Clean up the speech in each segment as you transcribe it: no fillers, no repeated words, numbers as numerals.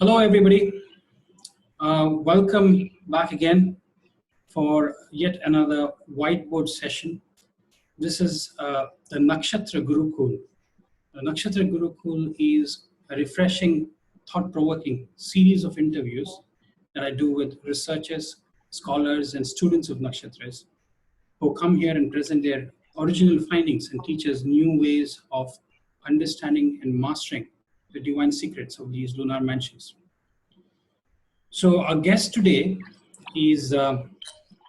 Hello, everybody. Welcome back again for yet another whiteboard session. This is the Nakshatra Gurukul. The Nakshatra Gurukul is a refreshing, thought-provoking series of interviews that I do with researchers, scholars, and students of Nakshatras who come here and present their original findings and teach us new ways of understanding and mastering the divine secrets of these lunar mansions. So our guest today is a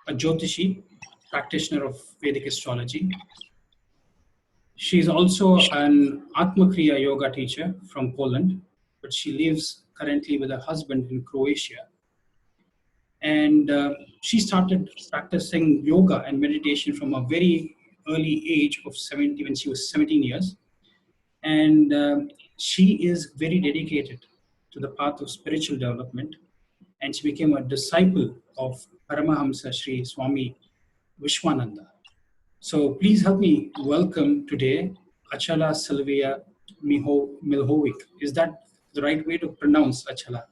jyotishi, practitioner of Vedic astrology. She's also an Atma Kriya Yoga teacher from Poland, but she lives currently with her husband in Croatia. And she started practicing yoga and meditation from a very early age of 70, when she was 17 years. And she is very dedicated to the path of spiritual development. And she became a disciple of Paramahamsa Sri Swami Vishwananda. So please help me welcome today Achala Sylwia Mihajlovic. Is that the right way to pronounce Achala?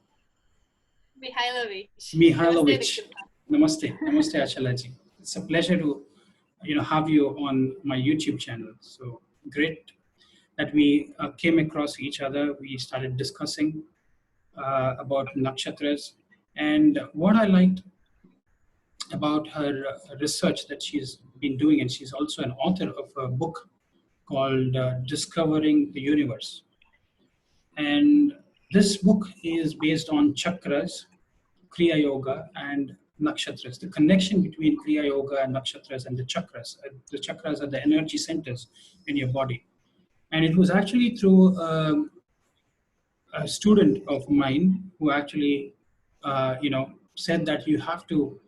Mihajlovic. Namaste. Namaste, Achalaji. It's a pleasure to have you on my YouTube channel. So great that we came across each other. We started discussing about Nakshatras. And what I liked about her research that she's been doing, and she's also an author of a book called Discovering the Universe. And this book is based on Chakras, Kriya Yoga, and Nakshatras. The connection between Kriya Yoga and Nakshatras and the Chakras. The Chakras are the energy centers in your body. And it was actually through a student of mine who actually said that you have to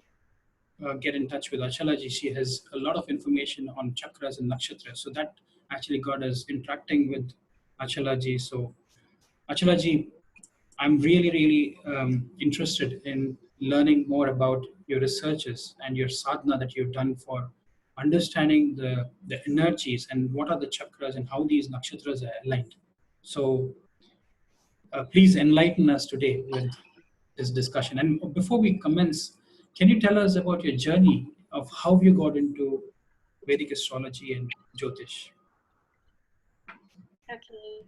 get in touch with Achalaji. She has a lot of information on chakras and nakshatras. So that actually got us interacting with Achalaji. So Achalaji, I'm really interested in learning more about your researches and your sadhana that you've done for understanding the energies and what are the chakras and how these nakshatras are aligned. So please enlighten us today with this discussion. And before we commence, can you tell us about your journey of how you got into Vedic astrology and Jyotish? Okay.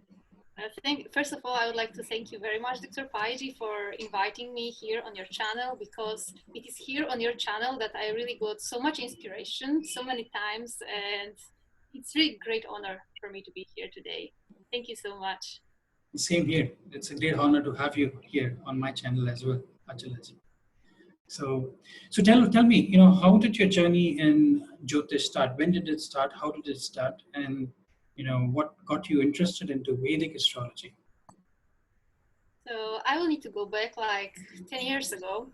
First of all, I would like to thank you very much, Dr. Paiji, for inviting me here on your channel, because it is here on your channel that I really got so much inspiration so many times, and it's really great honor for me to be here today. Thank you so much. Same here. It's a great honor to have you here on my channel as well, Achalaji. So tell me, how did your journey in Jyotish start? When did it start? How did it start? And what got you interested into Vedic astrology? So I will need to go back like 10 years ago,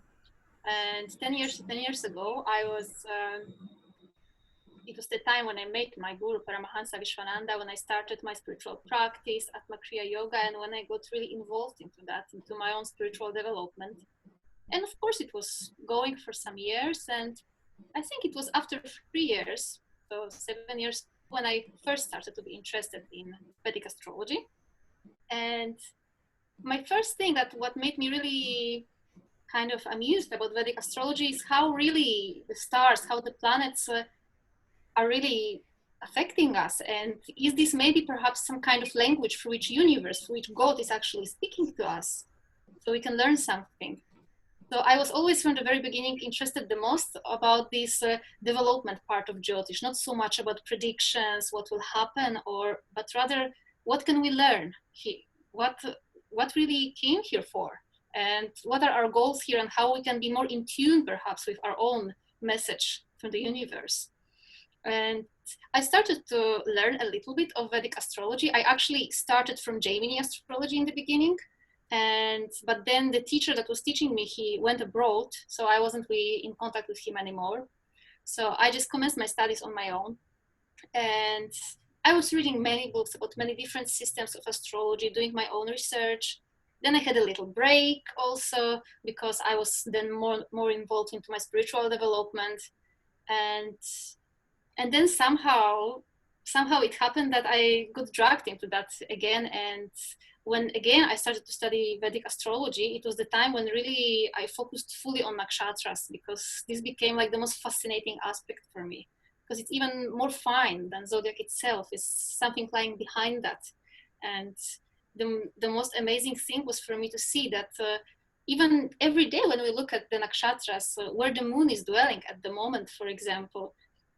and 10 years ago, it was the time when I met my guru, Paramahamsa Vishwananda, when I started my spiritual practice, Atma Kriya Yoga, and when I got really involved into my own spiritual development. And of course, it was going for some years, and I think it was after 3 years, so 7 years, when I first started to be interested in Vedic astrology. And my first thing what made me really kind of amused about Vedic astrology is how really the stars, how the planets are really affecting us. And is this maybe perhaps some kind of language for which universe, for which God is actually speaking to us, so we can learn something? So I was always from the very beginning interested the most about this development part of Jyotish, not so much about predictions, what will happen, but rather what can we learn here? What really came here for? And what are our goals here, and how we can be more in tune perhaps with our own message from the universe? And I started to learn a little bit of Vedic astrology. I actually started from Jaimini astrology in the beginning. But then the teacher that was teaching me, he went abroad, so I wasn't really in contact with him anymore. So I just commenced my studies on my own. And I was reading many books about many different systems of astrology, doing my own research. Then I had a little break also, because I was then more involved into my spiritual development. And then somehow it happened that I got dragged into that again, and when again I started to study Vedic astrology, it was the time when really I focused fully on nakshatras, because this became like the most fascinating aspect for me, because it's even more fine than zodiac itself. It's something lying behind that. And the most amazing thing was for me to see that even every day when we look at the nakshatras, where the moon is dwelling at the moment, for example,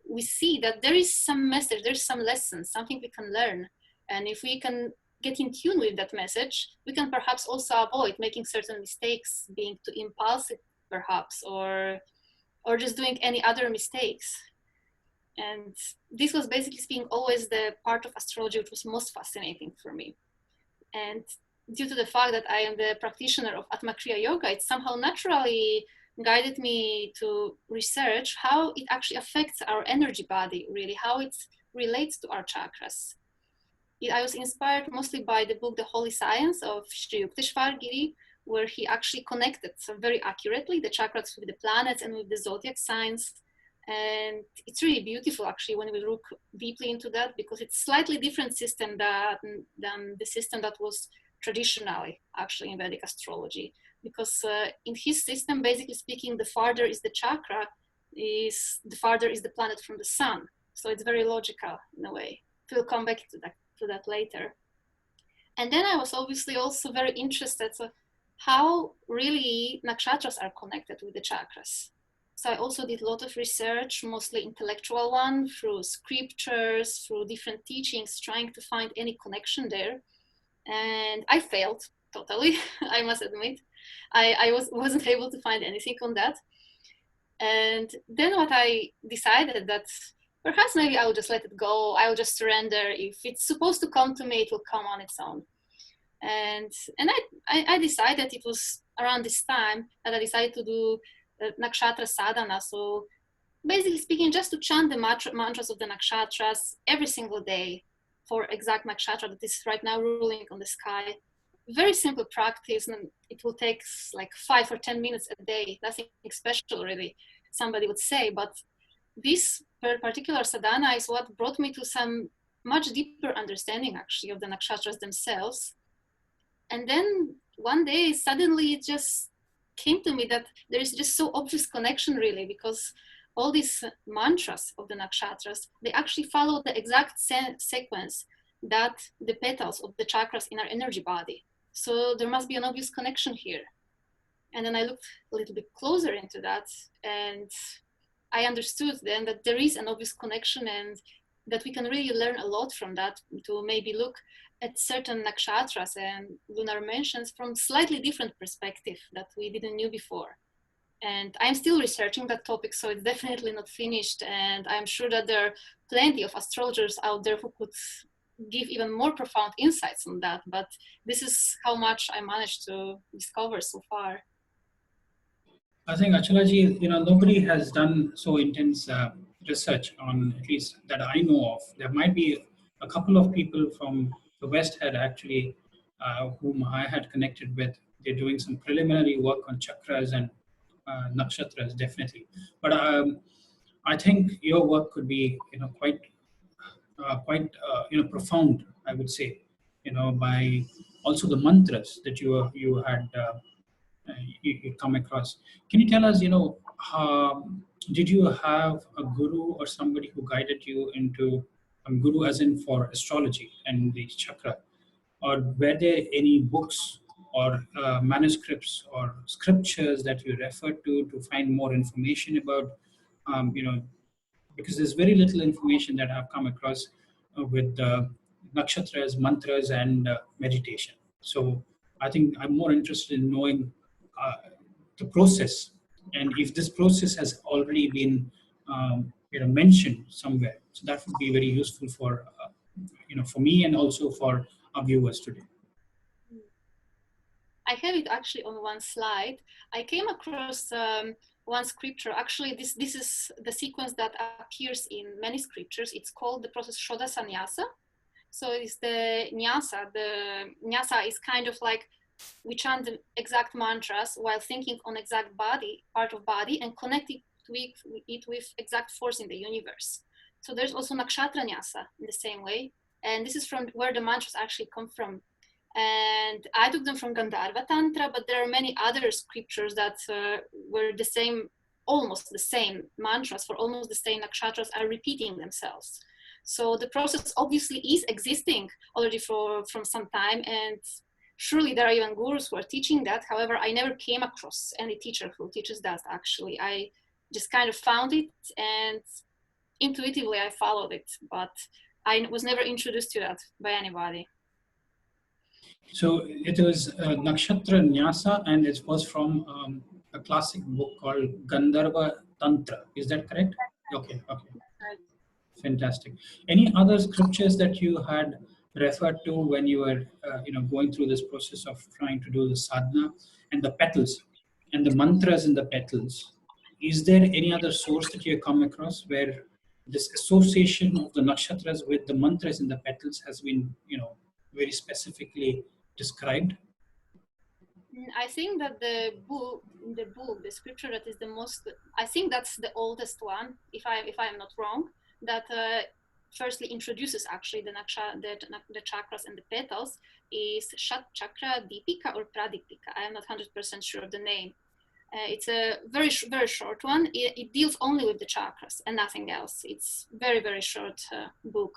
we see that there is some message, there's some lesson, something we can learn. And if we can get in tune with that message, we can perhaps also avoid making certain mistakes, being too impulsive perhaps, or just doing any other mistakes. And this was basically speaking always the part of astrology which was most fascinating for me. And due to the fact that I am the practitioner of Atma Kriya Yoga, it somehow naturally guided me to research how it actually affects our energy body, really, how it relates to our chakras. I was inspired mostly by the book The Holy Science of Sri Giri, where he actually connected very accurately the chakras with the planets and with the zodiac signs. And it's really beautiful actually when we look deeply into that, because it's slightly different system than the system that was traditionally actually in Vedic astrology. Because in his system, basically speaking, the farther is the chakra, the farther is the planet from the sun. So it's very logical in a way. We'll come back to that later. And then I was obviously also very interested in how really nakshatras are connected with the chakras. So I also did a lot of research, mostly intellectual one, through scriptures, through different teachings, trying to find any connection there. And I failed totally, I must admit. I wasn't able to find anything on that. And then what I decided that perhaps maybe I will just let it go. I will just surrender. If it's supposed to come to me, it will come on its own. And I decided, it was around this time that I decided to do nakshatra sadhana. So basically speaking, just to chant the mantras of the nakshatras every single day for exact nakshatra that is right now ruling on the sky. Very simple practice, and it will take like 5 or 10 minutes a day. Nothing special really, somebody would say, but this particular sadhana is what brought me to some much deeper understanding actually of the nakshatras themselves. And then one day suddenly it just came to me that there is just so obvious connection really, because all these mantras of the nakshatras, they actually follow the exact sequence that the petals of the chakras in our energy body. So there must be an obvious connection here. And then I looked a little bit closer into that, and I understood then that there is an obvious connection, and that we can really learn a lot from that, to maybe look at certain nakshatras and lunar mentions from slightly different perspective that we didn't knew before. And I'm still researching that topic, so it's definitely not finished. And I'm sure that there are plenty of astrologers out there who could give even more profound insights on that. But this is how much I managed to discover so far. I think Achalaji, nobody has done so intense research on, at least that I know of. There might be a couple of people from the West had actually, whom I had connected with. They're doing some preliminary work on chakras and nakshatras, definitely. But I think your work could be, quite profound. I would say, by also the mantras that you had. You come across. Can you tell us, did you have a guru or somebody who guided you into guru as in for astrology and the chakra? Or were there any books or manuscripts or scriptures that you referred to find more information about, because there's very little information that I've come across with nakshatras, mantras, and meditation. So I think I'm more interested in knowing uh, the process, and if this process has already been mentioned somewhere. So that would be very useful for for me and also for our viewers today. I have it actually on one slide. I came across one scripture. Actually, this is the sequence that appears in many scriptures. It's called the process Shodasa Nyasa. So it's the Nyasa. The Nyasa is kind of like we chant the exact mantras while thinking on exact part of body, and connecting it with exact force in the universe. So there's also Nakshatra Nyasa in the same way. And this is from where the mantras actually come from. And I took them from Gandharva Tantra, but there are many other scriptures that were the same, almost the same mantras for almost the same nakshatras are repeating themselves. So the process obviously is existing already from some time, and surely there are even gurus who are teaching that. However, I never came across any teacher who teaches that actually. I just kind of found it and intuitively I followed it, but I was never introduced to that by anybody. So it was Nakshatra Nyasa, and it was from a classic book called Gandharva Tantra. Is that correct? Okay, okay. Fantastic. Any other scriptures that you had referred to when you were, going through this process of trying to do the sadhana and the petals and the mantras in the petals? Is there any other source that you have come across where this association of the nakshatras with the mantras in the petals has been, very specifically described? I think that the scripture that is the most, I think that's the oldest one, if I am not wrong, that firstly introduces actually the chakras and the petals is Shat Chakra Deepika or Pradipika. I am not 100% sure of the name. It's a very short one. It deals only with the chakras and nothing else. It's very short book.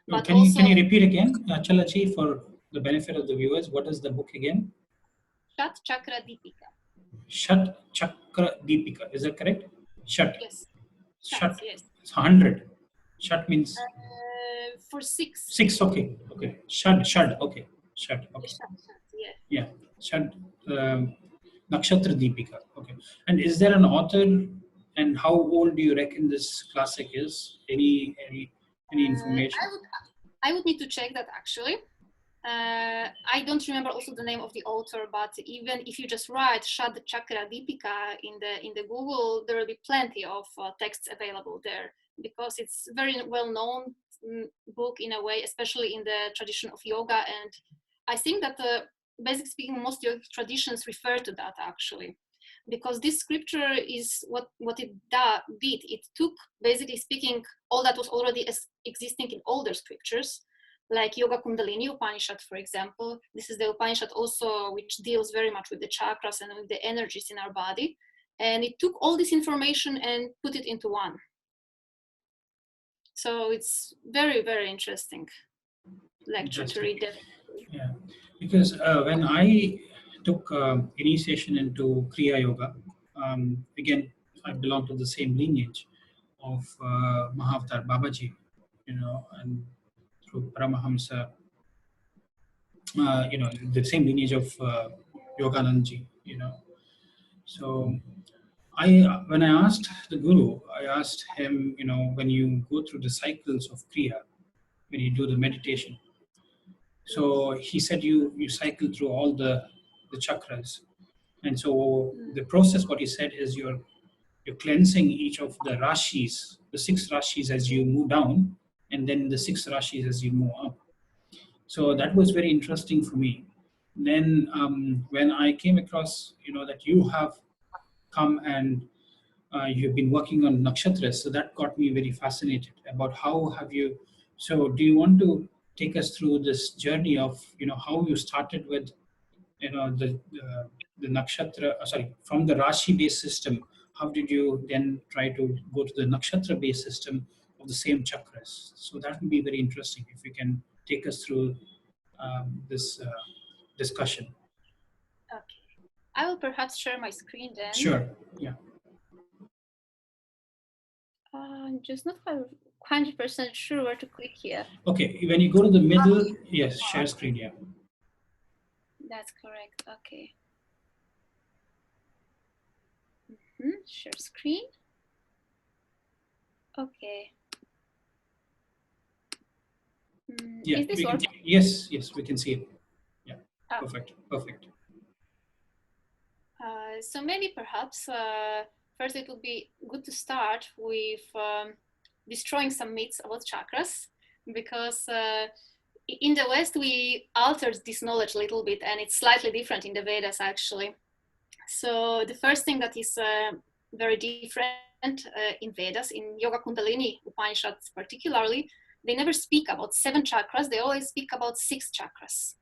But can you repeat again, Achala ji, for the benefit of the viewers? What is the book again? Shat Chakra Deepika. Shat Chakra Deepika. Is that correct? Shat. Yes. Shat. Yes. It's 100. Shat means for 6. 6. Okay. Okay. Shad. Okay. Shad. Okay. Yeah. Shad. Nakshatra Deepika. Okay. And is there an author? And how old do you reckon this classic is? Any information? I would need to check that actually. I don't remember also the name of the author, but even if you just write Shad Chakra Deepika in the Google, there will be plenty of texts available there, because it's very well known book in a way, especially in the tradition of yoga. And I think that basically speaking, most yogic traditions refer to that actually, because this scripture is what it did. It took, basically speaking, all that was already existing in older scriptures, like Yoga Kundalini Upanishad, for example. This is the Upanishad also which deals very much with the chakras and with the energies in our body. And it took all this information and put it into one. So it's very interesting lecture to read. Yeah, because when I took initiation into Kriya Yoga, again, I belong to the same lineage of Mahavatar Babaji, and through Paramahamsa, the same lineage of Yogananji, So when I asked the Guru, I asked him, when you go through the cycles of Kriya, when you do the meditation, so he said you cycle through all the chakras, and so the process, what he said is you're cleansing each of the rashis, the 6 rashis as you move down, and then the 6 rashis as you move up. So that was very interesting for me. Then when I came across, that you have come and you've been working on nakshatras, so that got me very fascinated about how have you. So do you want to take us through this journey of how you started with the nakshatra, from the rashi based system? How did you then try to go to the nakshatra based system of the same chakras? So that would be very interesting if you can take us through this discussion. Okay, I will perhaps share my screen then. Sure. Yeah. I'm just not 100% sure where to click here. Okay, when you go to the middle, yes, share screen. Yeah. That's correct. Okay. Share screen. Okay. Yeah, is this working? Yes, we can see it. Yeah, perfect. So maybe perhaps first it would be good to start with destroying some myths about chakras, because in the West we altered this knowledge a little bit, and it's slightly different in the Vedas actually. So the first thing that is very different in Vedas, in Yoga Kundalini Upanishads particularly, they never speak about 7 chakras, they always speak about 6 chakras.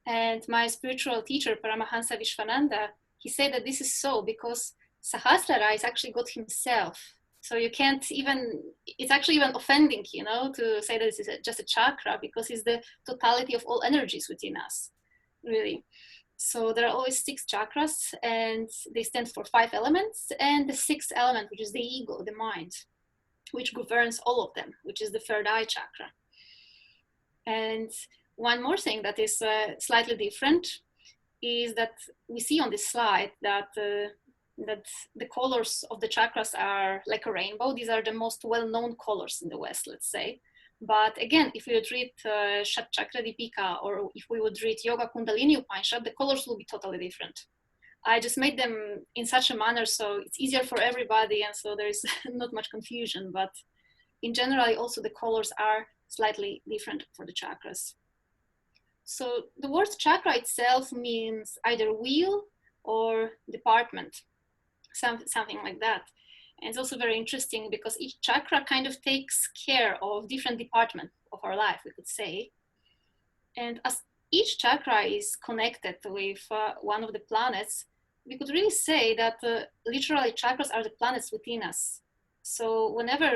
And my spiritual teacher, Paramahamsa Vishwananda, he said that this is so because Sahasrara is actually God himself. So you can't even, it's actually even offending, you know, to say that this is just a chakra, because it's the totality of all energies within us, really. So there are always 6 chakras, and they stand for 5 elements, and the 6th element, which is the ego, the mind, which governs all of them, which is the third eye chakra. And one more thing that is slightly different is that we see on this slide that that the colors of the chakras are like a rainbow. These are the most well-known colors in the West, let's say. But again, if we would read Shat Chakra Dipika, or if we would read Yoga Kundalini Upanishad, the colors will be totally different. I just made them in such a manner so it's easier for everybody, and so there's not much confusion. But in general, also the colors are slightly different for the chakras. So the word chakra itself means either wheel or department, something like that. And it's also very interesting because each chakra kind of takes care of different departments of our life, we could say. And as each chakra is connected with one of the planets, we could really say that literally chakras are the planets within us. So whenever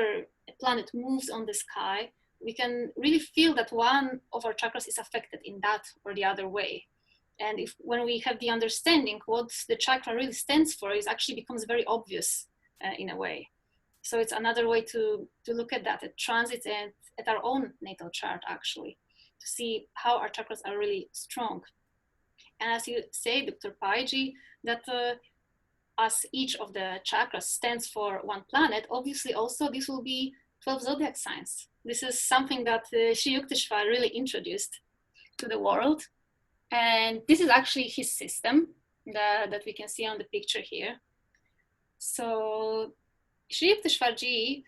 a planet moves on the sky, we can really feel that one of our chakras is affected in that or the other way. And when we have the understanding what the chakra really stands for, it actually becomes very obvious in a way. So it's another way to look at that, at transits and at our own natal chart, actually, to see how our chakras are really strong. And as you say, Dr. Paiji, that as each of the chakras stands for one planet, obviously also this will be 12 zodiac signs. This is something that Sri Yukteswar really introduced to the world. And this is actually his system that we can see on the picture here. So Sri Yukteswarji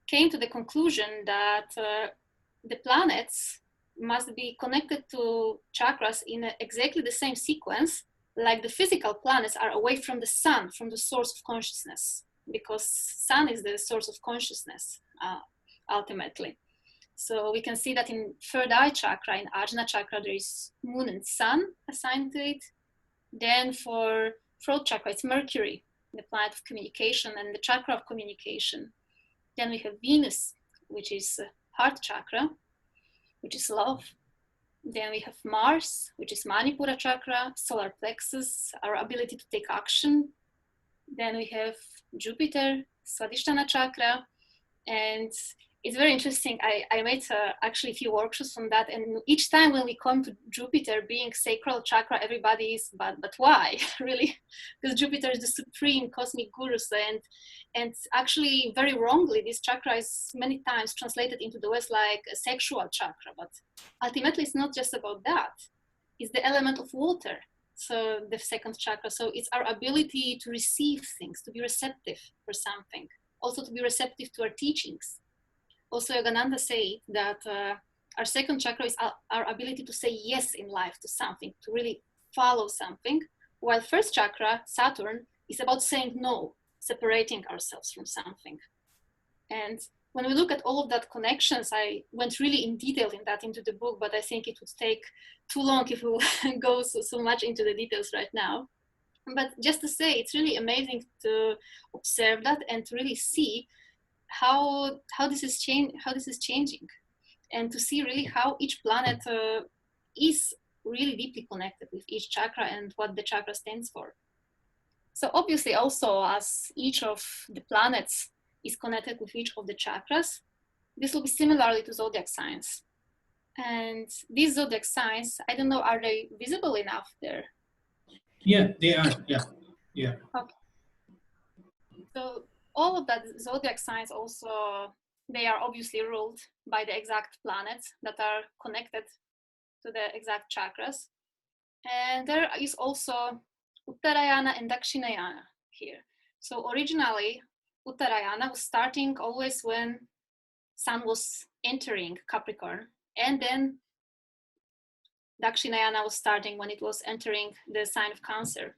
came to the conclusion that the planets must be connected to chakras in exactly the same sequence, like the physical planets are away from the sun, from the source of consciousness, because sun is the source of consciousness, ultimately. So we can see that in third eye chakra, in Ajna chakra, there is moon and sun assigned to it. Then for throat chakra, it's Mercury, the planet of communication and the chakra of communication. Then we have Venus, which is heart chakra, which is love. Then we have Mars, which is Manipura chakra, solar plexus, our ability to take action. Then we have Jupiter, Swadhisthana chakra. And it's very interesting. I made actually a few workshops on that. And each time when we come to Jupiter being sacral chakra, everybody is, but why, really? Because Jupiter is the supreme cosmic guru. And actually, very wrongly, this chakra is many times translated into the West like a sexual chakra. But ultimately, it's not just about that. It's the element of water. So the second chakra. So it's our ability to receive things, to be receptive for something. Also to be receptive to our teachings. Also, Yogananda said that our second chakra is our ability to say yes in life to something, to really follow something, while first chakra, Saturn, is about saying no, separating ourselves from something. And when we look at all of that connections, I went really in detail in that into the book, but I think it would take too long if we go so much into the details right now. But just to say, it's really amazing to observe that and to really see how this is changing, and to see really how each planet is really deeply connected with each chakra and what the chakra stands for. So obviously also, as each of the planets is connected with each of the chakras, this will be similarly to zodiac signs. And these zodiac signs, I don't know, are they visible enough there? Yeah, they are. Yeah. Okay. So all of that zodiac signs also, they are obviously ruled by the exact planets that are connected to the exact chakras. And there is also Uttarayana and Dakshinayana here. So originally, Uttarayana was starting always when Sun was entering Capricorn, and then Dakshinayana was starting when it was entering the sign of Cancer.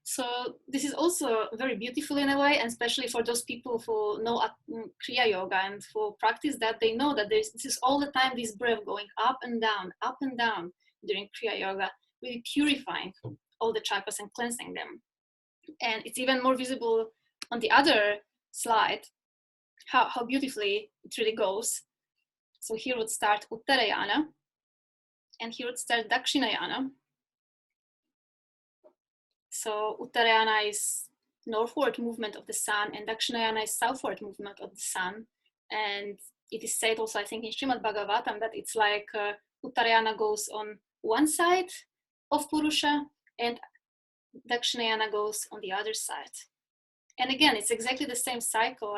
So this is also very beautiful in a way, and especially for those people who know Kriya Yoga and who practice that, they know that this is all the time this breath going up and down, during Kriya Yoga, really purifying all the chakras and cleansing them. And it's even more visible on the other slide, how beautifully it really goes. So here would start Uttarayana, and here would start Dakshinayana. So Uttarayana is northward movement of the sun, and Dakshinayana is southward movement of the sun. And it is said also, I think, in Srimad Bhagavatam, that it's like Uttarayana goes on one side of Purusha, and Dakshinayana goes on the other side. And again, it's exactly the same cycle.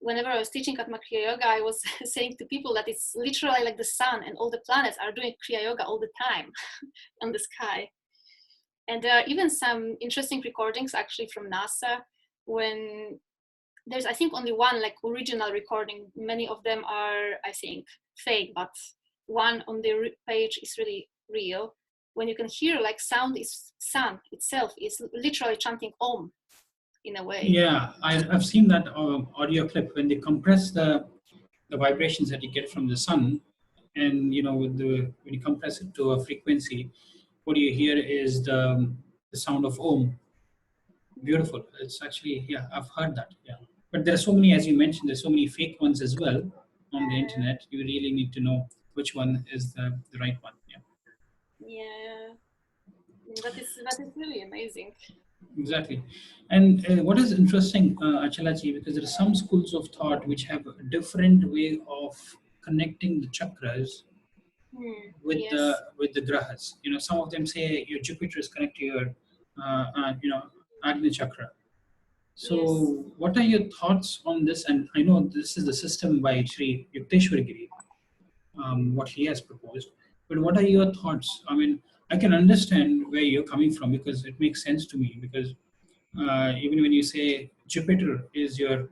Whenever I was teaching Atma Kriya Yoga, I was saying to people that it's literally like the sun and all the planets are doing Kriya Yoga all the time on the sky. And there are even some interesting recordings actually from NASA, when there's, I think, only one like original recording. Many of them are, I think, fake, but one on the page is really real. When you can hear like sun itself is literally chanting Om in a way. Yeah, I've seen that audio clip when they compress the vibrations that you get from the sun, and when you compress it to a frequency, what you hear is the sound of Om. Beautiful. It's actually, yeah, I've heard that. Yeah, but there are so many, as you mentioned, there's so many fake ones as well on the internet. You really need to know which one is the right one. Yeah. Yeah, that is really amazing. Exactly. And what is interesting, Achalaji, because there are some schools of thought which have a different way of connecting the chakras with Yes. the grahas. Some of them say your Jupiter is connected to your Agni chakra. So, Yes. what are your thoughts on this? And I know this is the system by Sri Yukteswar Giri, what he has proposed. But what are your thoughts? I mean, I can understand where you're coming from because it makes sense to me. Because even when you say Jupiter is your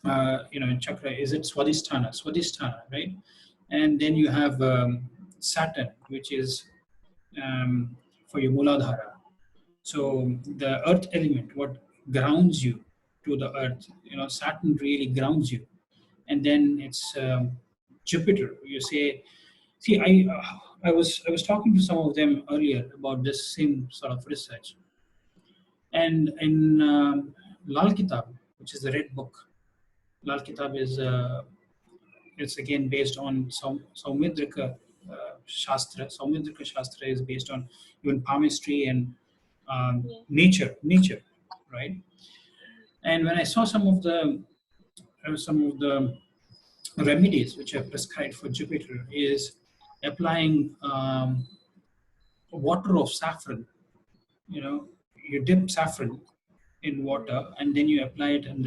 chakra, is it Swadhisthana, right? And then you have Saturn, which is for your Muladhara. So the earth element, what grounds you to the earth, Saturn really grounds you. And then it's Jupiter. You say, see, I was talking to some of them earlier about this same sort of research. And in Lal Kitab, which is the red book, Lal Kitab is it's again based on Saumidrika Shastra. Saumidrika Shastra is based on even palmistry and Yeah. nature, right? And when I saw some of the remedies which are prescribed for Jupiter is applying water of saffron. You dip saffron in water and then you apply it in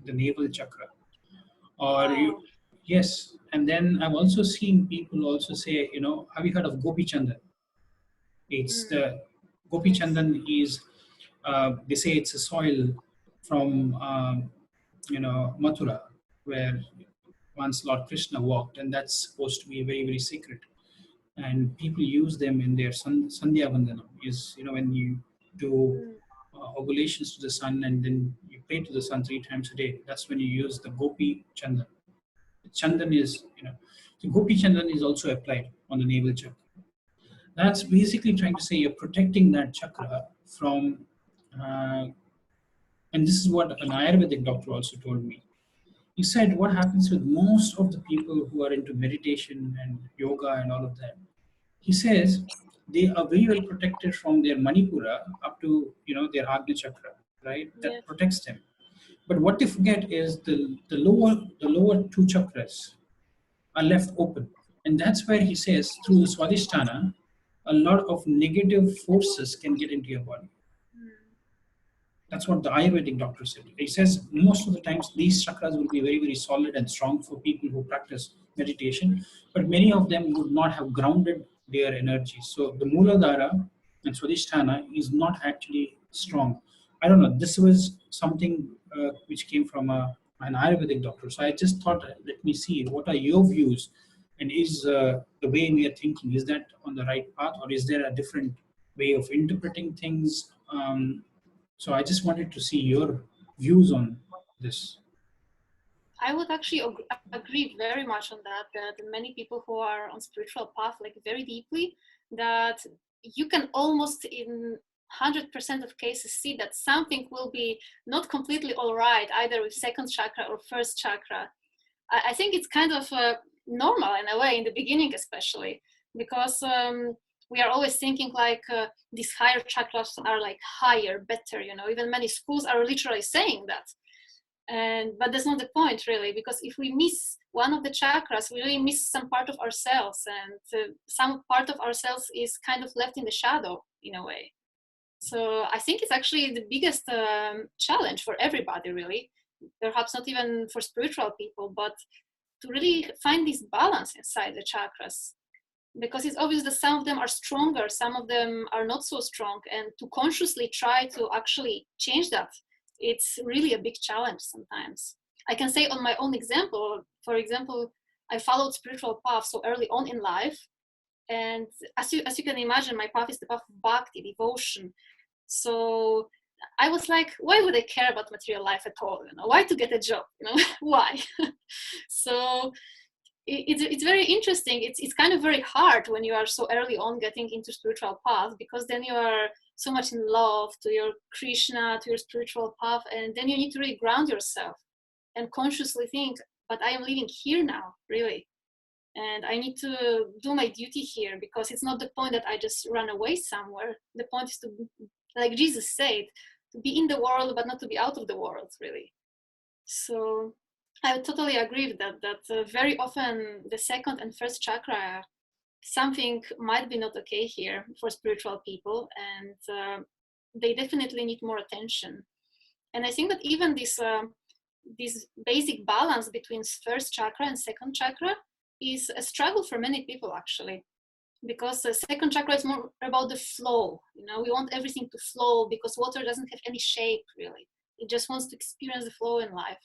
the navel chakra. Or you, Wow. yes. And then I've also seen people also say, have you heard of Gopi Chandan? It's the Gopi Yes. Chandan is they say it's a soil from Mathura, where once Lord Krishna walked, and that's supposed to be very, very sacred. And people use them in their Sandhya Vandanam. Is when you do oblations to the sun and then you pray to the sun 3 times a day. That's when you use the Gopi Chandan. Chandan is so Gopi Chandan is also applied on the navel chakra. That's basically trying to say you're protecting that chakra from, uh, and this is what an Ayurvedic doctor also told me. He said what happens with most of the people who are into meditation and yoga and all of that. He says they are very well protected from their Manipura up to their Agni chakra, right? Yes. That protects them. But what they forget is the lower two chakras are left open. And that's where he says through Swadhisthana, a lot of negative forces can get into your body. That's what the Ayurvedic doctor said. He says most of the times these chakras will be very, very solid and strong for people who practice meditation, but many of them would not have grounded their energy. So the Muladhara and Swadhisthana is not actually strong. I don't know. This was something which came from an Ayurvedic doctor. So I just thought, let me see what are your views, and is the way we are thinking, is that on the right path, or is there a different way of interpreting things? So I just wanted to see your views on this. I would actually agree very much on that, that many people who are on spiritual path, like very deeply, that you can almost in 100% of cases see that something will be not completely all right, either with second chakra or first chakra. I think it's kind of normal in a way, in the beginning especially, because we are always thinking like these higher chakras are like higher, better, you know, even many schools are literally saying that. And but that's not the point really, because if we miss one of the chakras, we really miss some part of ourselves, and some part of ourselves is kind of left in the shadow in a way. So I think it's actually the biggest challenge for everybody really, perhaps not even for spiritual people, but to really find this balance inside the chakras, because it's obvious that some of them are stronger, some of them are not so strong, and to consciously try to actually change that, it's really a big challenge sometimes. I can say on my own example, for example, I followed spiritual path so early on in life, and as you can imagine, my path is the path of bhakti, devotion. So I was like, why would I care about material life at all? You know, why to get a job? You know, why? So it's very interesting. It's kind of very hard when you are so early on getting into spiritual path, because then you are so much in love to your Krishna, to your spiritual path, and then you need to really ground yourself and consciously think, but I am living here now, really, and I need to do my duty here, because it's not the point that I just run away somewhere. The point is to, like Jesus said, to be in the world but not to be out of the world, really. So I would totally agree with that, that very often the second and first chakra, something might be not okay here for spiritual people, and they definitely need more attention. And I think that even this basic balance between first chakra and second chakra is a struggle for many people actually, because the second chakra is more about the flow. You know, we want everything to flow because water doesn't have any shape really. It just wants to experience the flow in life.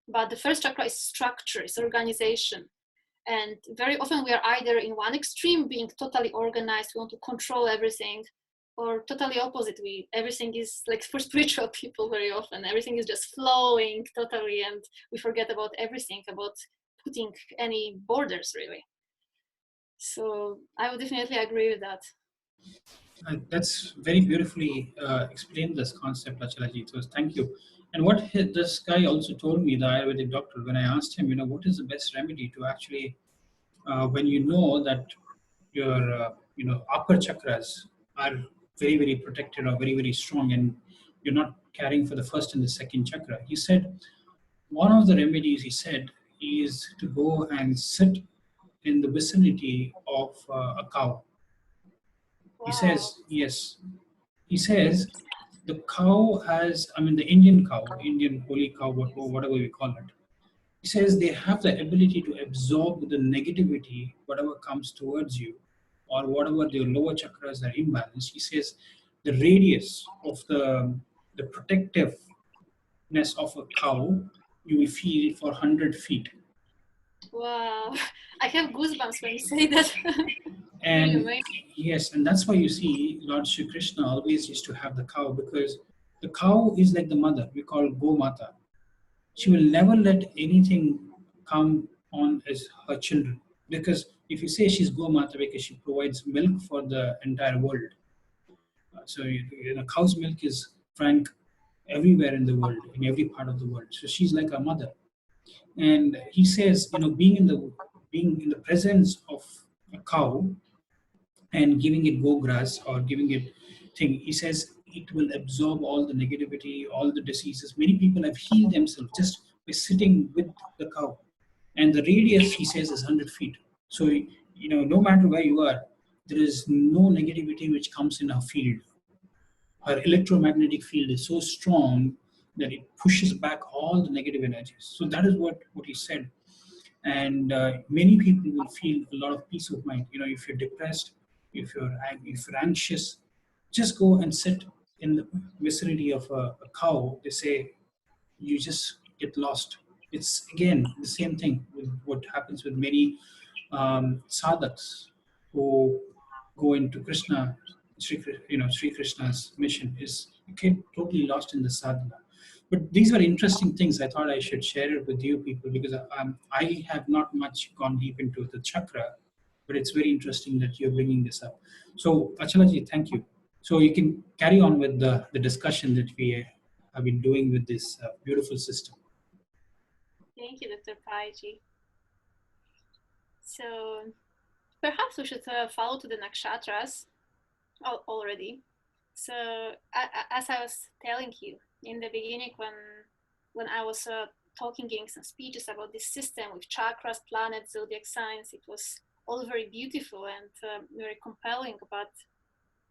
But the first chakra is structure, it's organization. And very often we are either in one extreme, being totally organized, we want to control everything, or totally opposite. Everything is like, for spiritual people, very often everything is just flowing totally, and we forget about everything, about putting any borders really. So I would definitely agree with that. That's very beautifully explained this concept, Achalaji. So thank you. And what this guy also told me, the Ayurvedic doctor, when I asked him, what is the best remedy to actually, when you know that your, upper chakras are very, very protected or very, very strong, and you're not caring for the first and the second chakra. He said, one of the remedies, he said, is to go and sit in the vicinity of a cow. He Wow. says, yes. He says the cow has, I mean, the Indian cow, Indian holy cow, whatever we call it. He says they have the ability to absorb the negativity, whatever comes towards you, or whatever their lower chakras are imbalanced. He says the radius of the protectiveness of a cow, you will feel for 100 feet. Wow. I have goosebumps when you say that. Really And amazing. yes, and that's why you see Lord Shri Krishna always used to have the cow, because the cow is like the mother. We call Go Mata. She will never let anything come on as her children. Because if you say she's Go Mata because she provides milk for the entire world, cow's milk is frank everywhere in the world, in every part of the world. So she's like a mother. And he says, being in the presence of a cow and giving it go grass or giving it thing, he says it will absorb all the negativity, all the diseases. Many people have healed themselves just by sitting with the cow. And the radius, he says, is 100 feet. So, no matter where you are, there is no negativity which comes in our field. Her electromagnetic field is so strong that it pushes back all the negative energies. So that is what he said. And many people will feel a lot of peace of mind. If you're depressed, if you're anxious, just go and sit in the vicinity of a cow. They say you just get lost. It's again the same thing with what happens with many sadhaks who go into Sri Krishna's mission, is you get totally lost in the sadhana. But these were interesting things. I thought I should share it with you people because I have not much gone deep into the chakra, but it's very interesting that you're bringing this up. So, Achalaji, thank you. So you can carry on with the discussion that we have been doing with this beautiful system. Thank you, Dr. Paiji. So perhaps we should follow to the Nakshatras already. So as I was telling you in the beginning, when I was talking, giving some speeches about this system with chakras, planets, zodiac signs, it was all very beautiful and very compelling. But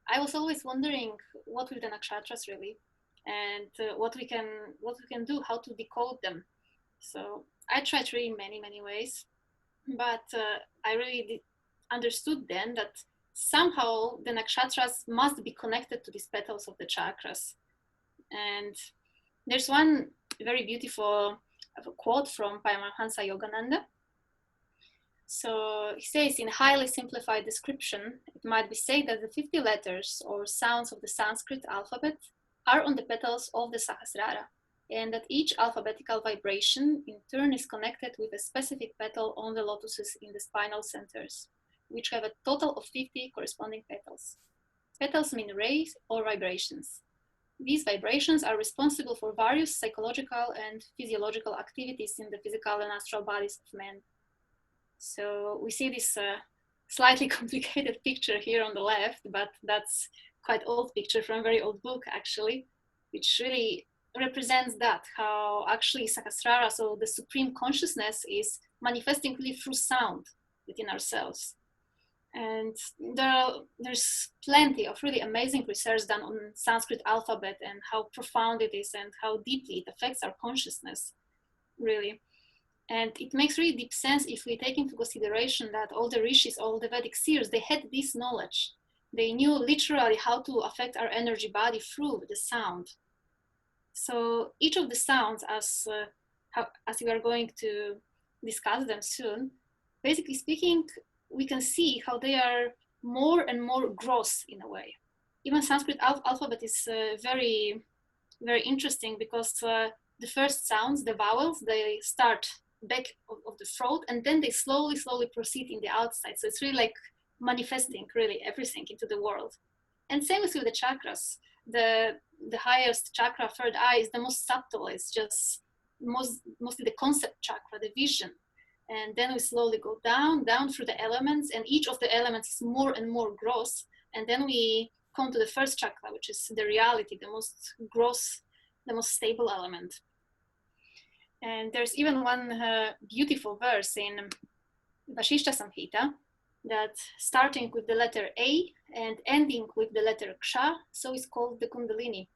I was always wondering what with the nakshatras really, and what we can do, how to decode them. So I tried really many ways, but I really understood then that somehow the nakshatras must be connected to these petals of the chakras. And there's one very beautiful quote from Paramahamsa Yogananda. So he says, in highly simplified description, it might be said that the 50 letters or sounds of the Sanskrit alphabet are on the petals of the Sahasrara, and that each alphabetical vibration in turn is connected with a specific petal on the lotuses in the spinal centers, which have a total of 50 corresponding petals. Petals mean rays or vibrations. These vibrations are responsible for various psychological and physiological activities in the physical and astral bodies of men. So we see this slightly complicated picture here on the left, but that's quite old picture from a very old book actually, which really represents that, how actually Sahasrara, so the supreme consciousness, is manifesting really through sound within ourselves. And there's plenty of really amazing research done on Sanskrit alphabet and how profound it is and how deeply it affects our consciousness, really. And it makes really deep sense if we take into consideration that all the rishis, all the Vedic seers, they had this knowledge. They knew literally how to affect our energy body through the sound. So each of the sounds, as we are going to discuss them soon, basically speaking, we can see how they are more and more gross in a way. Even Sanskrit alphabet is very, very interesting because the first sounds, the vowels, they start back of the throat and then they slowly proceed in the outside. So it's really like manifesting really everything into the world. And same with the chakras. The highest chakra, third eye, is the most subtle. It's just mostly the concept chakra, the vision. And then we slowly go down through the elements, and each of the elements is more and more gross. And then we come to the first chakra, which is the reality, the most gross, the most stable element. And there's even one beautiful verse in Vashishta Samhita that starting with the letter A and ending with the letter Ksha, so it's called the Kundalini.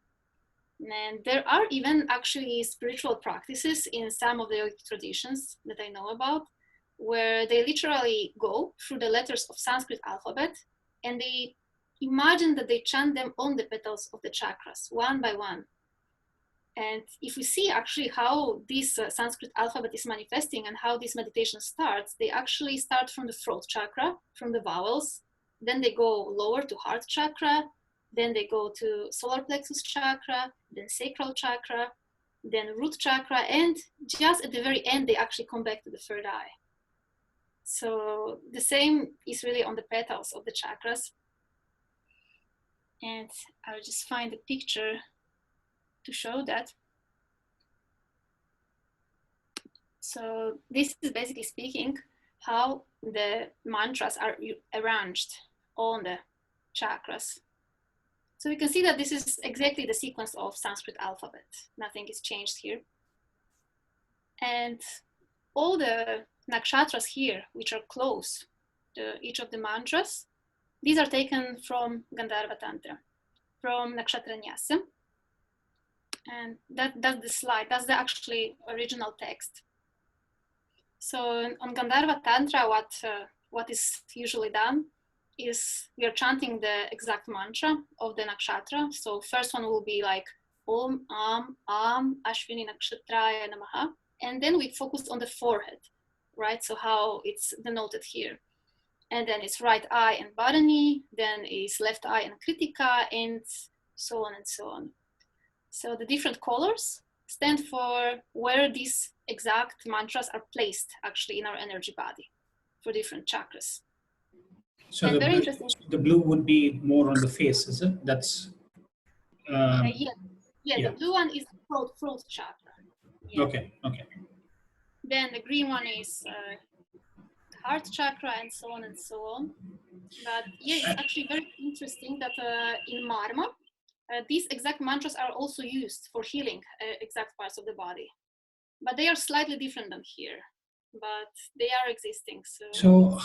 And there are even actually spiritual practices in some of the yogic traditions that I know about, where they literally go through the letters of Sanskrit alphabet and they imagine that they chant them on the petals of the chakras, one by one. And if we see actually how this Sanskrit alphabet is manifesting and how this meditation starts, they actually start from the throat chakra, from the vowels, then they go lower to heart chakra, then they go to solar plexus chakra, then sacral chakra, then root chakra, and just at the very end, they actually come back to the third eye. So the same is really on the petals of the chakras. And I'll just find a picture to show that. So this is basically speaking how the mantras are arranged on the chakras. So we can see that this is exactly the sequence of Sanskrit alphabet. Nothing is changed here. And all the nakshatras here, which are close to each of the mantras, these are taken from Gandharva Tantra, from Nakshatra Nyasa. And that's the slide, that's the actually original text. So on Gandharva Tantra, what is usually done is we are chanting the exact mantra of the nakshatra. So first one will be like Om, Am, Ashwini Nakshatraya Namaha. And then we focus on the forehead, right? So how it's denoted here. And then it's right eye and Bharani, then is left eye and Kritika, and so on and so on. So the different colors stand for where these exact mantras are placed actually in our energy body for different chakras. So And very interesting. the blue would be more on the face, is it? That's Yeah, yeah, yeah. the blue one is throat chakra. Yeah. Okay. Then the green one is heart chakra, and so on and so on. But yeah, it's actually very interesting that in Marma, these exact mantras are also used for healing exact parts of the body. But they are slightly different than here. But they are existing. So,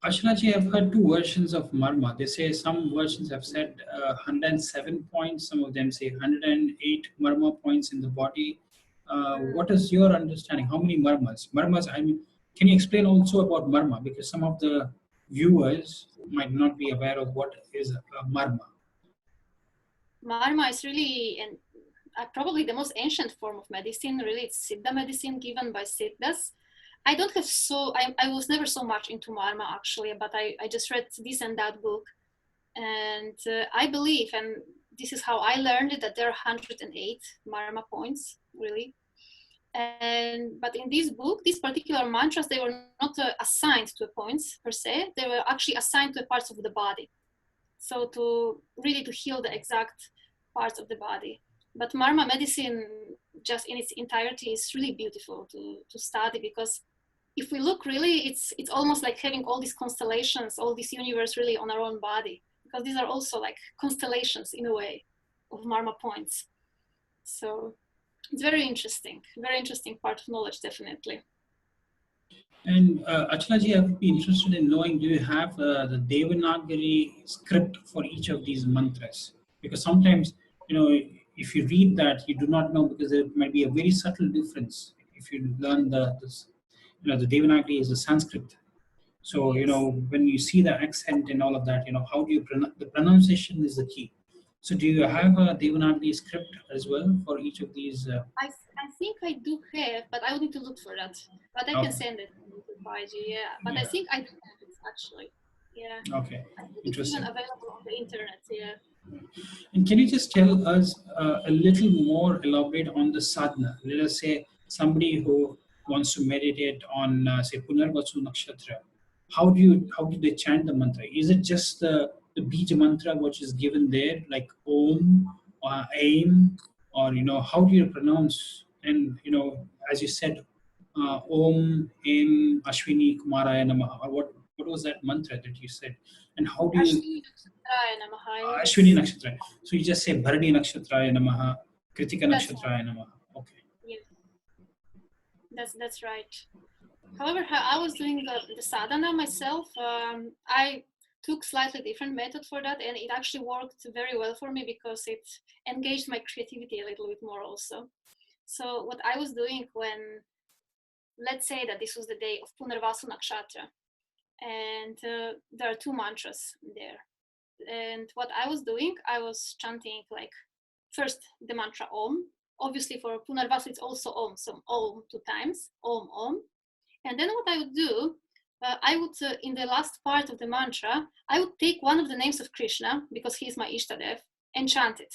Ashnaji, I've heard two versions of Marma. They say some versions have said 107 points, some of them say 108 Marma points in the body. What is your understanding? How many Marmas? Marmas, I mean, can you explain also about Marma? Because some of the viewers might not be aware of what is a Marma. Marma is really probably the most ancient form of medicine. Really, it's Siddha medicine given by Siddhas. I don't have I was never so much into Marma actually, but I just read this and that book. And I believe, and this is how I learned it, that there are 108 Marma points, really. But in this book, these particular mantras, they were not assigned to points per se. They were actually assigned to parts of the body. So to heal the exact parts of the body. But Marma medicine, just in its entirety, is really beautiful to study, because if we look really, it's almost like having all these constellations, all this universe really on our own body, because these are also like constellations in a way of Marma points. So it's very interesting part of knowledge, definitely. And Achalaji, I would be interested in knowing, do you have the Devanagari script for each of these mantras? Because sometimes, if you read that, you do not know, because there might be a very subtle difference if you learn the Devanagari is the Sanskrit. So, Yes. when you see the accent and all of that, how do you the pronunciation is the key. So do you have a Devanagari script as well for each of these? I think I do have, but I would need to look for that. But I can send it to Baiji, yeah. But I think I do have it actually. Yeah. Okay. I think it's Interesting. even available on the internet, yeah. And can you just tell us a little more, elaborate on the sadhana? Let us say somebody who wants to meditate on, say, Punarvasu Nakshatra. How do they chant the mantra? Is it just the Bija mantra which is given there, like Om or Aim, or how do you pronounce? And as you said, Om Aim Ashwini Kumaraya Namaha. Or what was that mantra that you said? And how do you Ashwini Nakshatra. So you just say Bharani Nakshatraya Namaha, Kritika Nakshatraya Namaha. Okay. Yes. That's right. However, I was doing the sadhana myself. I took slightly different method for that, and it actually worked very well for me because it engaged my creativity a little bit more also. So what I was doing when, let's say that this was the day of Punarvasu Nakshatra, and there are two mantras there. And what I was doing, I was chanting like first the mantra Om. Obviously for Punarvasu it's also Om, so Om 2 times, Om Om. And then what I would do, I would, in the last part of the mantra, I would take one of the names of Krishna, because he is my Ishtadev, and chant it.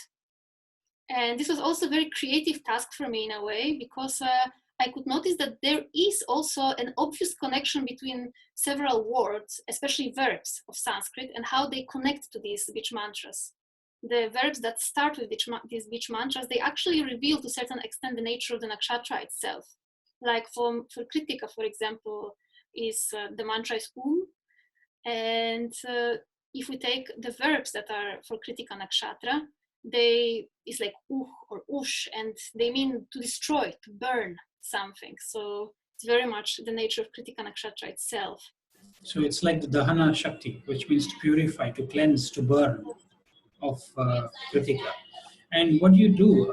And this was also a very creative task for me in a way, because I could notice that there is also an obvious connection between several words, especially verbs of Sanskrit, and how they connect to these Vich mantras. The verbs that start with these Vich mantras, they actually reveal to a certain extent the nature of the nakshatra itself. Like for Kritika, for example, is the mantra is and if we take the verbs that are for Kritika Nakshatra, it's like or ush, and they mean to destroy, to burn something. So it's very much the nature of Kritika Nakshatra itself. So it's like the Dahana Shakti, which means to purify, to cleanse, to burn of Kritika. And what do you do,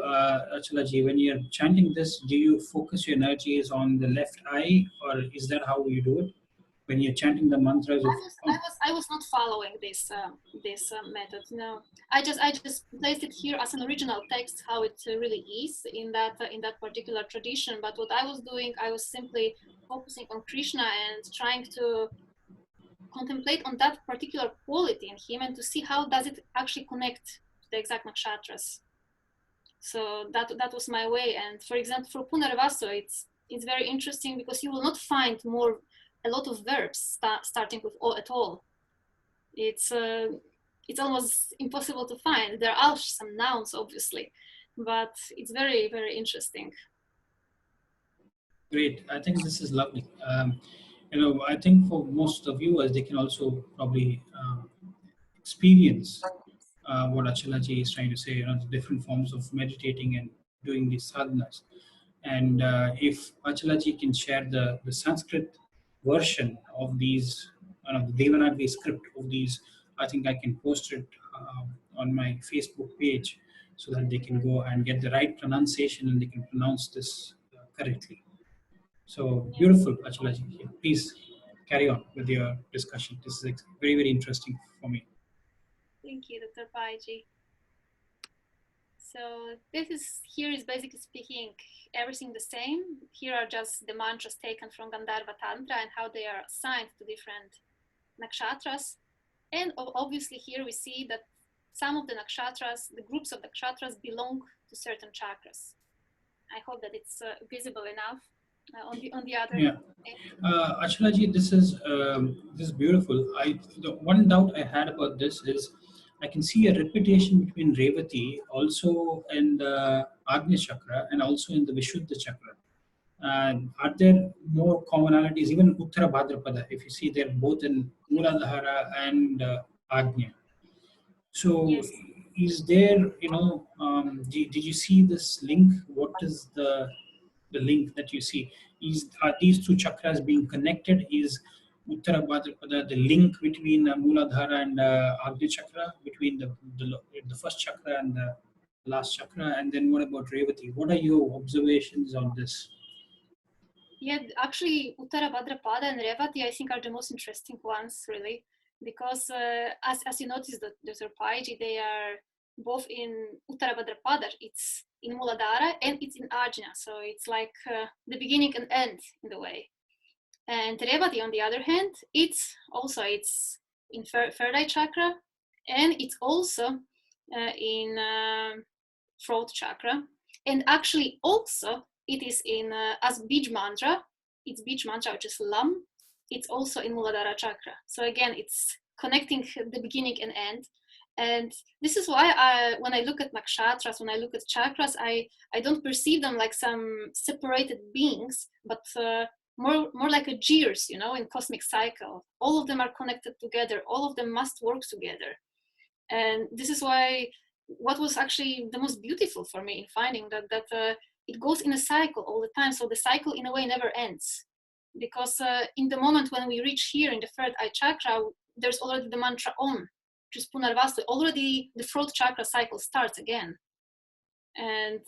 Achalaji, when you're chanting this? Do you focus your energies on the left eye, or is that how you do it? When you're chanting the mantras? I was not following this method. No, I just placed it here as an original text, how it really is in that particular tradition. But what I was doing, I was simply focusing on Krishna and trying to contemplate on that particular quality in him and to see how does it actually connect to the exact nakshatras. So that was my way. And for example, for Punarvaso, it's very interesting because you will not find a lot of verbs starting with O at all. It's almost impossible to find. There are some nouns, obviously, but it's very, very interesting. Great. I think this is lovely. I think for most of the viewers, they can also probably experience what Achalaji is trying to say, the different forms of meditating and doing these sadhanas. And if Achalaji can share the Sanskrit version of these, the Devanagari script of these, I think I can post it on my Facebook page so that they can go and get the right pronunciation and they can pronounce this correctly. So beautiful, Achalaji. Please carry on with your discussion. This is very, very interesting for me. Thank you, Dr. Paiji. So here is basically speaking everything the same. Here are just the mantras taken from Gandharva Tantra and how they are assigned to different nakshatras. And obviously here we see that some of the nakshatras, the groups of nakshatras belong to certain chakras. I hope that it's visible enough on the other. Yeah. Achalaji, this is beautiful. The one doubt I had about this is I can see a repetition between Revati also in the Agnya chakra and also in the Vishuddha chakra. Are there more commonalities, even Uttara Bhadrapada, if you see they're both in Mooladhara and Agnya. So yes. is there, did you see this link? What is the link that you see? Are these two chakras being connected? Is Uttara Bhadrapada the link between Mooladhara and Agnya chakra, between the first chakra and the last chakra? And then what about Revati? What are your observations on this? Yeah, actually, Uttara Bhadrapada and Revati, I think, are the most interesting ones, really, because as you noticed, Dr. Paiji, they are both in Uttara Bhadrapada. It's in Mooladhara and it's in Ajna, so it's like the beginning and end in the way. And Revati, on the other hand, it's in third eye chakra, and it's also in throat chakra, and actually also it is in as Bij mantra. It's Bij mantra, which is Lam. It's also in Mooladhara chakra. So again, it's connecting the beginning and end. And this is why when I look at nakshatras, when I look at chakras, I don't perceive them like some separated beings, but more like a gears, in cosmic cycle. All of them are connected together. All of them must work together. And this is why what was actually the most beautiful for me in finding that it goes in a cycle all the time. So the cycle in a way never ends, because in the moment when we reach here in the third eye chakra, there's already the mantra Om, which is Punarvastu. Already the throat chakra cycle starts again. And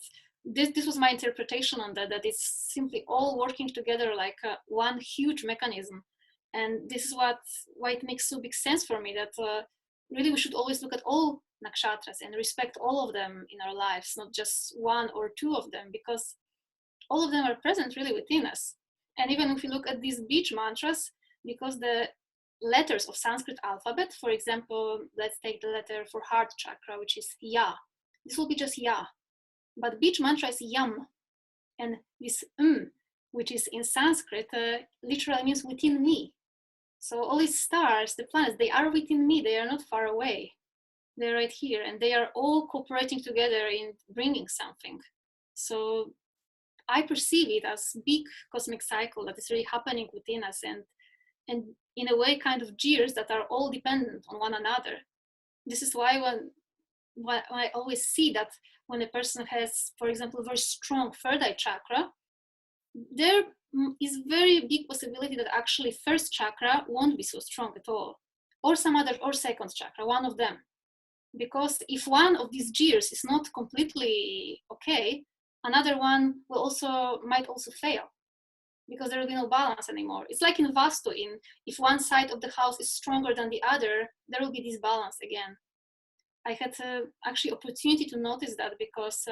this was my interpretation on that it's simply all working together like one huge mechanism. And this is why it makes so big sense for me that really we should always look at all nakshatras and respect all of them in our lives, not just one or two of them, because all of them are present really within us. And even if we look at these Bij mantras, because the letters of Sanskrit alphabet, for example, let's take the letter for heart chakra, which is Ya. This will be just Ya. But Bij mantra is Yam. And this which is in Sanskrit, literally means within me. So all these stars, the planets, they are within me. They are not far away. They're right here, and they are all cooperating together in bringing something. So I perceive it as big cosmic cycle that is really happening within us, and in a way kind of gears that are all dependent on one another. This is why when I always see that when a person has, for example, a very strong third eye chakra, there is very big possibility that actually first chakra won't be so strong at all, or some other, or second chakra, one of them. Because if one of these gears is not completely okay, another one might also fail, because there will be no balance anymore. It's like in Vastu, if one side of the house is stronger than the other, there will be disbalance again. I had actually opportunity to notice that because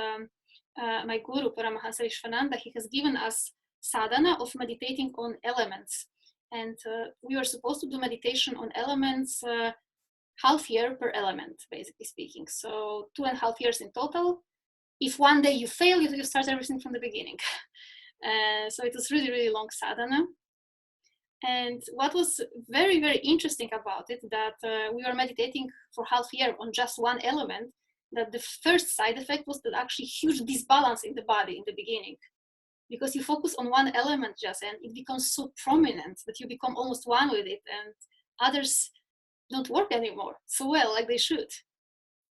my guru, Paramahamsa Sri Vishwananda, he has given us sadhana of meditating on elements. And we were supposed to do meditation on elements half year per element, basically speaking. So 2.5 years in total. if one day you fail, you start everything from the beginning. So it was really, really long sadhana. And what was very, very interesting about it, that we were meditating for half a year on just one element, that the first side effect was that actually huge disbalance in the body in the beginning. Because you focus on one element just, and it becomes so prominent that you become almost one with it, and others don't work anymore so well like they should.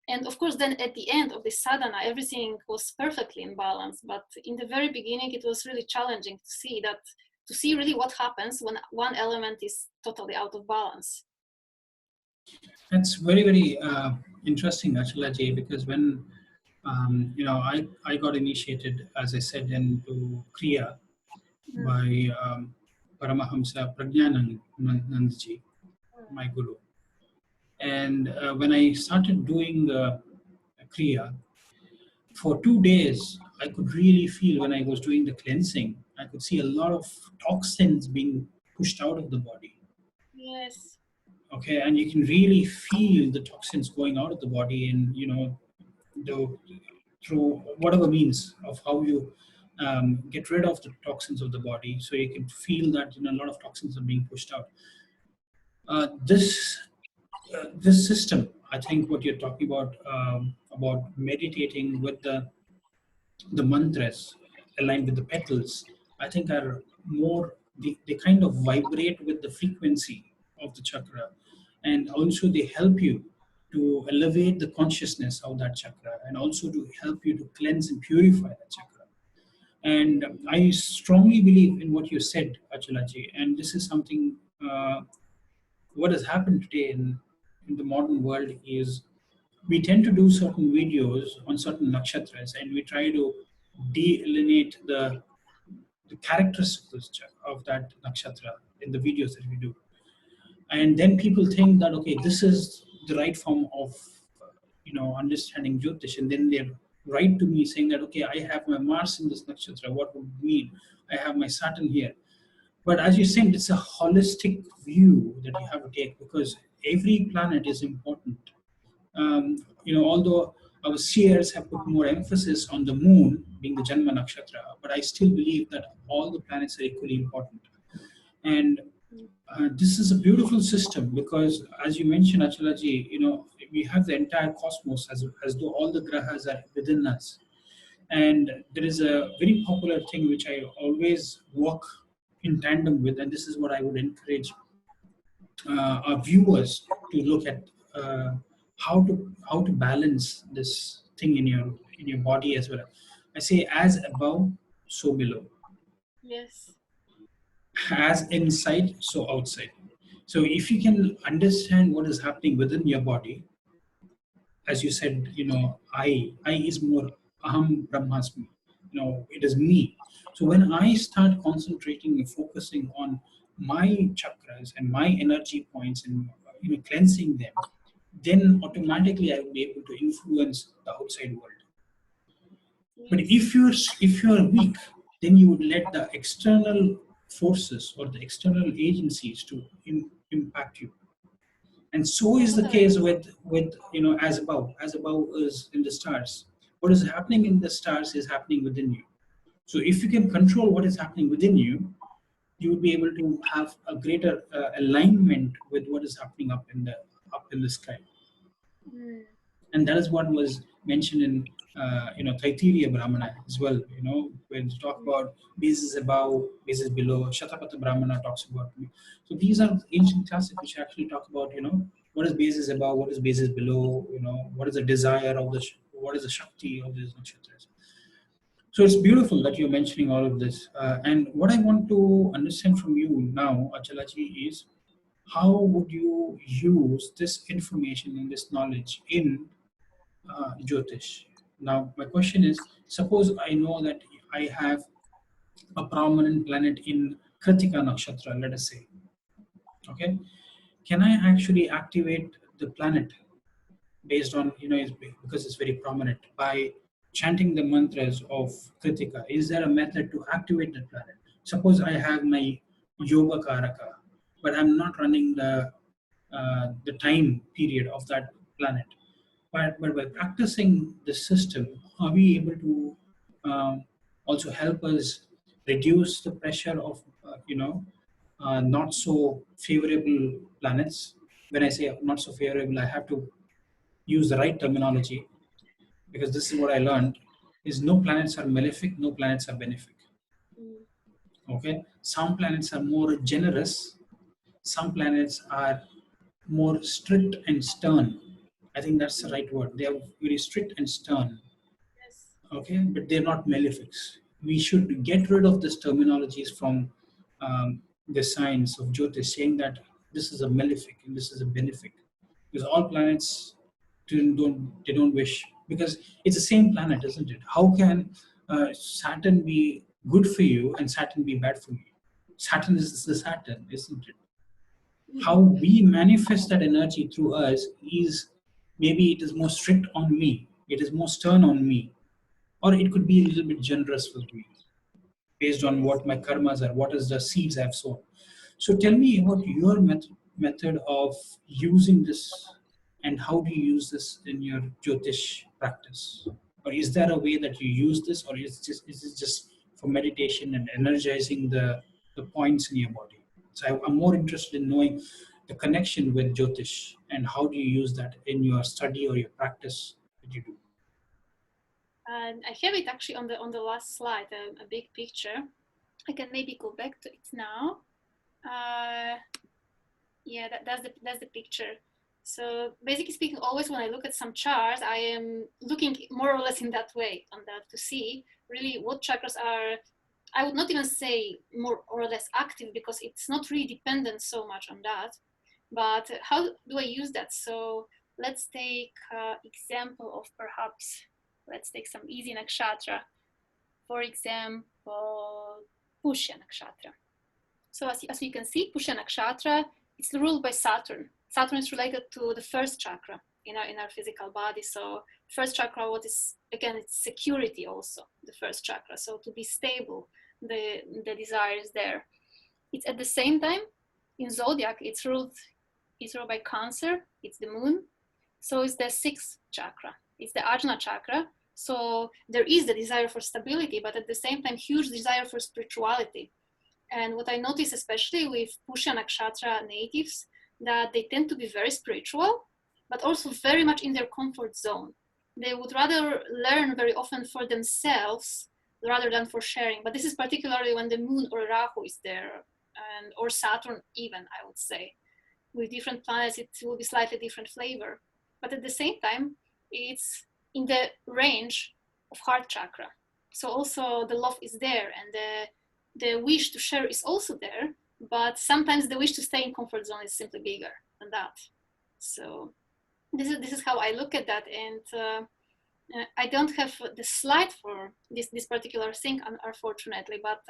And of course, then at the end of the sadhana, everything was perfectly in balance. But in the very beginning, it was really challenging to see really what happens when one element is totally out of balance. That's very, very interesting, Achala ji, because when I got initiated, as I said, into Kriya by Paramahamsa Prajnanandaji, my guru. And when I started doing Kriya, for 2 days, I could really feel when I was doing the cleansing, I could see a lot of toxins being pushed out of the body. Yes. Okay, and you can really feel the toxins going out of the body, and through whatever means of how you get rid of the toxins of the body, so you can feel that a lot of toxins are being pushed out. This system, I think, what you're talking about meditating with the mantras aligned with the petals, I think are more, they kind of vibrate with the frequency of the chakra, and also they help you to elevate the consciousness of that chakra, and also to help you to cleanse and purify that chakra. And I strongly believe in what you said, Achalaji, and this is something what has happened today in the modern world is we tend to do certain videos on certain nakshatras, and we try to delineate the characteristics of that nakshatra in the videos that we do. And then people think that, okay, this is the right form of understanding Jyotish, and then they write to me saying that, okay, I have my Mars in this nakshatra, what would it mean? I have my Saturn here. But as you said, it's a holistic view that you have to take, because every planet is important. Although our seers have put more emphasis on the moon being the Janma Nakshatra, but I still believe that all the planets are equally important. And this is a beautiful system because, as you mentioned, Achalaji, we have the entire cosmos as though all the grahas are within us. And there is a very popular thing which I always work in tandem with, and this is what I would encourage our viewers to look at how to balance this thing in your body as well. I say, as above, so below. Yes. As inside, so outside. So if you can understand what is happening within your body, as you said, I is more aham brahmasmi. It is me. So when I start concentrating and focusing on my chakras and my energy points and cleansing them, then automatically I will be able to influence the outside world. But if you're weak, then you would let the external forces or the external agencies to impact you. And so is the case with as above. As above is in the stars. What is happening in the stars is happening within you. So if you can control what is happening within you, you would be able to have a greater alignment with what is happening up in the sky. And that is what was mentioned in Taittiriya Brahmana as well. When you talk about bases above, bases below, Shatapatha Brahmana talks about. So these are ancient classics which actually talk about what is bases above, what is bases below, what is the desire of what is the Shakti of these nakshatras. So it's beautiful that you're mentioning all of this. And what I want to understand from you now, Achalaji, is how would you use this information and this knowledge in Jyotish? Now, my question is, suppose I know that I have a prominent planet in Kritika Nakshatra, let us say. Okay, can I actually activate the planet based on, because it's very prominent, by chanting the mantras of Kritika? Is there a method to activate the planet? Suppose I have my Yoga Karaka, but I'm not running the time period of that planet. But by practicing the system, are we able to also help us reduce the pressure of not so favorable planets? When I say not so favorable, I have to use the right terminology, because this is what I learned: is no planets are malefic, no planets are benefic. Mm. Okay, some planets are more generous, some planets are more strict and stern. I think that's the right word. They are very strict and stern. Yes. Okay, but they're not malefics. We should get rid of this terminologies from the science of Jyotish, saying that this is a malefic and this is a benefic, because all planets don't wish, because it's the same planet, isn't it? How can Saturn be good for you and Saturn be bad for me? Saturn is the Saturn, isn't it? How Mhm. we manifest that energy through us is, maybe it is more strict on me, it is more stern on me, or it could be a little bit generous with me based on Yes. what my karmas are, what is the seeds I've sown. So tell me about your method of using this, and how do you use this in your Jyotish practice? Or is there a way that you use this, or is it just for meditation and energizing the points in your body? So I'm more interested in knowing the connection with Jyotish, and how do you use that in your study or your practice that you do? And I have it actually on the last slide, a big picture. I can maybe go back to it now. Uh, yeah, that's the picture. So basically speaking, always when I look at some charts, I am looking more or less in that way on that to see really what chakras are. I would not even say more or less active, because it's not really dependent so much on that. But how do I use that? So let's take example of perhaps, let's take some easy nakshatra. For example, Pushya nakshatra. So as you can see, Pushya nakshatra, it's ruled by Saturn. Saturn is related to the first chakra in our physical body. So first chakra, what is, again, it's security also, the first chakra. So to be stable, the desire is there. It's at the same time, in zodiac, it's ruled by Cancer, it's the moon. So it's the sixth chakra, it's the Arjuna chakra. So there is the desire for stability, but at the same time, huge desire for spirituality. And what I notice, especially with Pushya Nakshatra natives, that they tend to be very spiritual, but also very much in their comfort zone. They would rather learn very often for themselves rather than for sharing. But this is particularly when the moon or Rahu is there, and or Saturn even, I would say. With different planets, it will be slightly different flavor. But at the same time, it's in the range of heart chakra. So also the love is there, and the wish to share is also there, but sometimes the wish to stay in comfort zone is simply bigger than that. So this is how I look at that, and I don't have the slide for this particular thing, unfortunately, but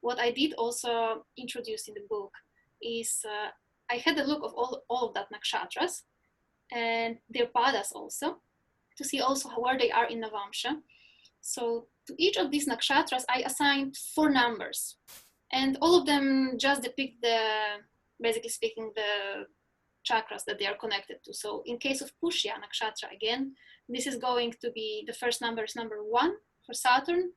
what I did also introduce in the book is I had a look of all of that nakshatras and their padas also, to see also where they are in Navamsha. So to each of these nakshatras, I assigned 4 numbers, and all of them just depict basically speaking, the chakras that they are connected to. So in case of Pushya nakshatra, again, this is going to be, the first number is number 1 for Saturn.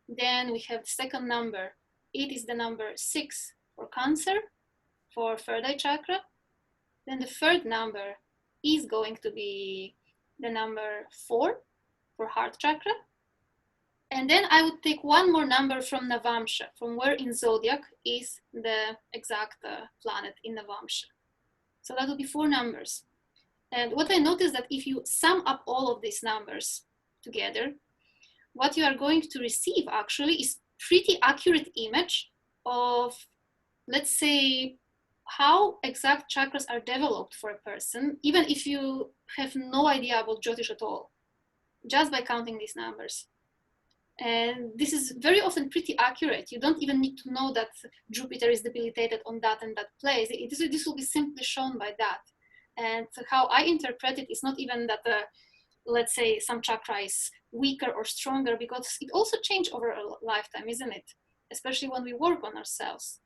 Then we have the second number. It is the number 6 for Cancer, for third eye chakra. Then the third number is going to be the number 4 for heart chakra. And then I would take one more number from Navamsha, from where in zodiac is the exact planet in Navamsha. So that would be 4 numbers. And what I noticed that if you sum up all of these numbers together, what you are going to receive actually is pretty accurate image of, let's say, how exact chakras are developed for a person, even if you have no idea about Jyotish at all, just by counting these numbers. And this is very often pretty accurate. You don't even need to know that Jupiter is debilitated on that and that place. This will be simply shown by that. And how I interpret it is not even that, let's say, some chakra is weaker or stronger, because it also changes over a lifetime, isn't it? Especially when we work on ourselves.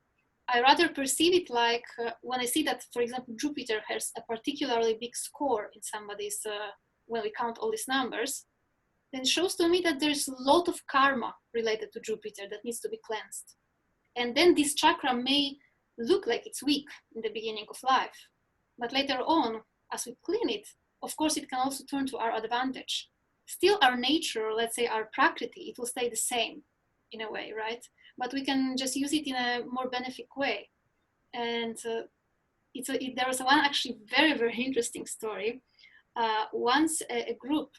I rather perceive it like when I see that, for example, Jupiter has a particularly big score in somebody's when we count all these numbers, then shows to me that there's a lot of karma related to Jupiter that needs to be cleansed. And then this chakra may look like it's weak in the beginning of life, but later on, as we clean it, of course, it can also turn to our advantage. Still our nature, let's say our prakriti, it will stay the same in a way, right? But we can just use it in a more benefic way. And there was one actually very, very interesting story. Once a group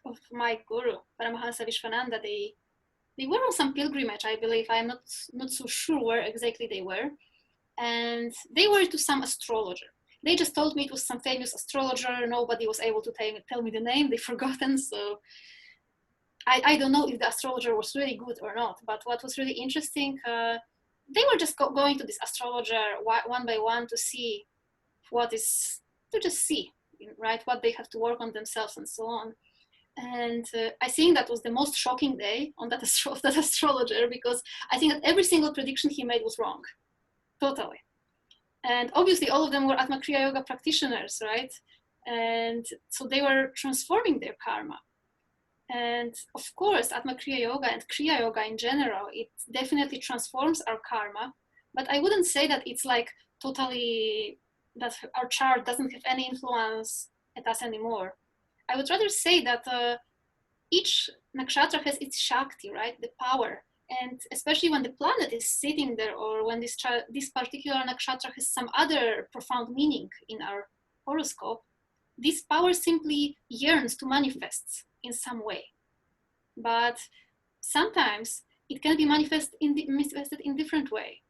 of my guru, Paramahamsa Vishwananda, they were on some pilgrimage, I believe. I'm not so sure where exactly they were. And they were to some astrologer. They just told me it was some famous astrologer. Nobody was able to tell me the name. They've forgotten. So I don't know if the astrologer was really good or not. But what was really interesting, they were just going to this astrologer one by one to see to just see, right, what they have to work on themselves and so on. And I think that was the most shocking day on that astrologer, because I think that every single prediction he made was wrong, totally. And obviously all of them were Atma Kriya Yoga practitioners, right? And so they were transforming their karma. And of course, Atma Kriya Yoga and Kriya Yoga in general, it definitely transforms our karma. But I wouldn't say that it's like totally, that our chart doesn't have any influence at us anymore. I would rather say that each nakshatra has its Shakti, right? The power. And especially when the planet is sitting there, or when this particular nakshatra has some other profound meaning in our horoscope, this power simply yearns to manifest in some way. But sometimes it can be manifested in different way.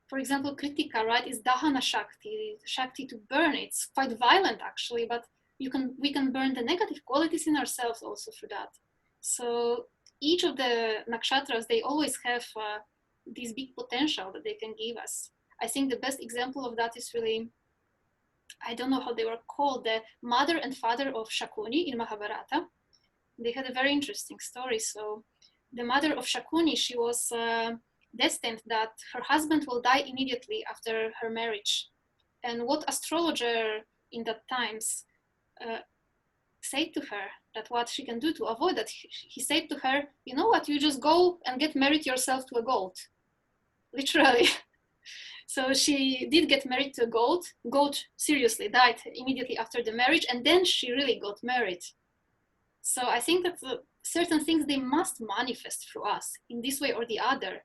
For example, Kritika, right, is Dahana Shakti, Shakti to burn. It's quite violent actually, but we can burn the negative qualities in ourselves also through that. So each of the nakshatras, they always have this big potential that they can give us. I think the best example of that is really, I don't know how they were called, the mother and father of Shakuni in Mahabharata. They had a very interesting story. So the mother of Shakuni, she was destined that her husband will die immediately after her marriage. And what astrologer in that times said to her that what she can do to avoid that, he said to her, you know what, you just go and get married yourself to a goat, literally. So she did get married to a goat. Goat seriously died immediately after the marriage, and then she really got married. So I think that certain things, they must manifest through us in this way or the other.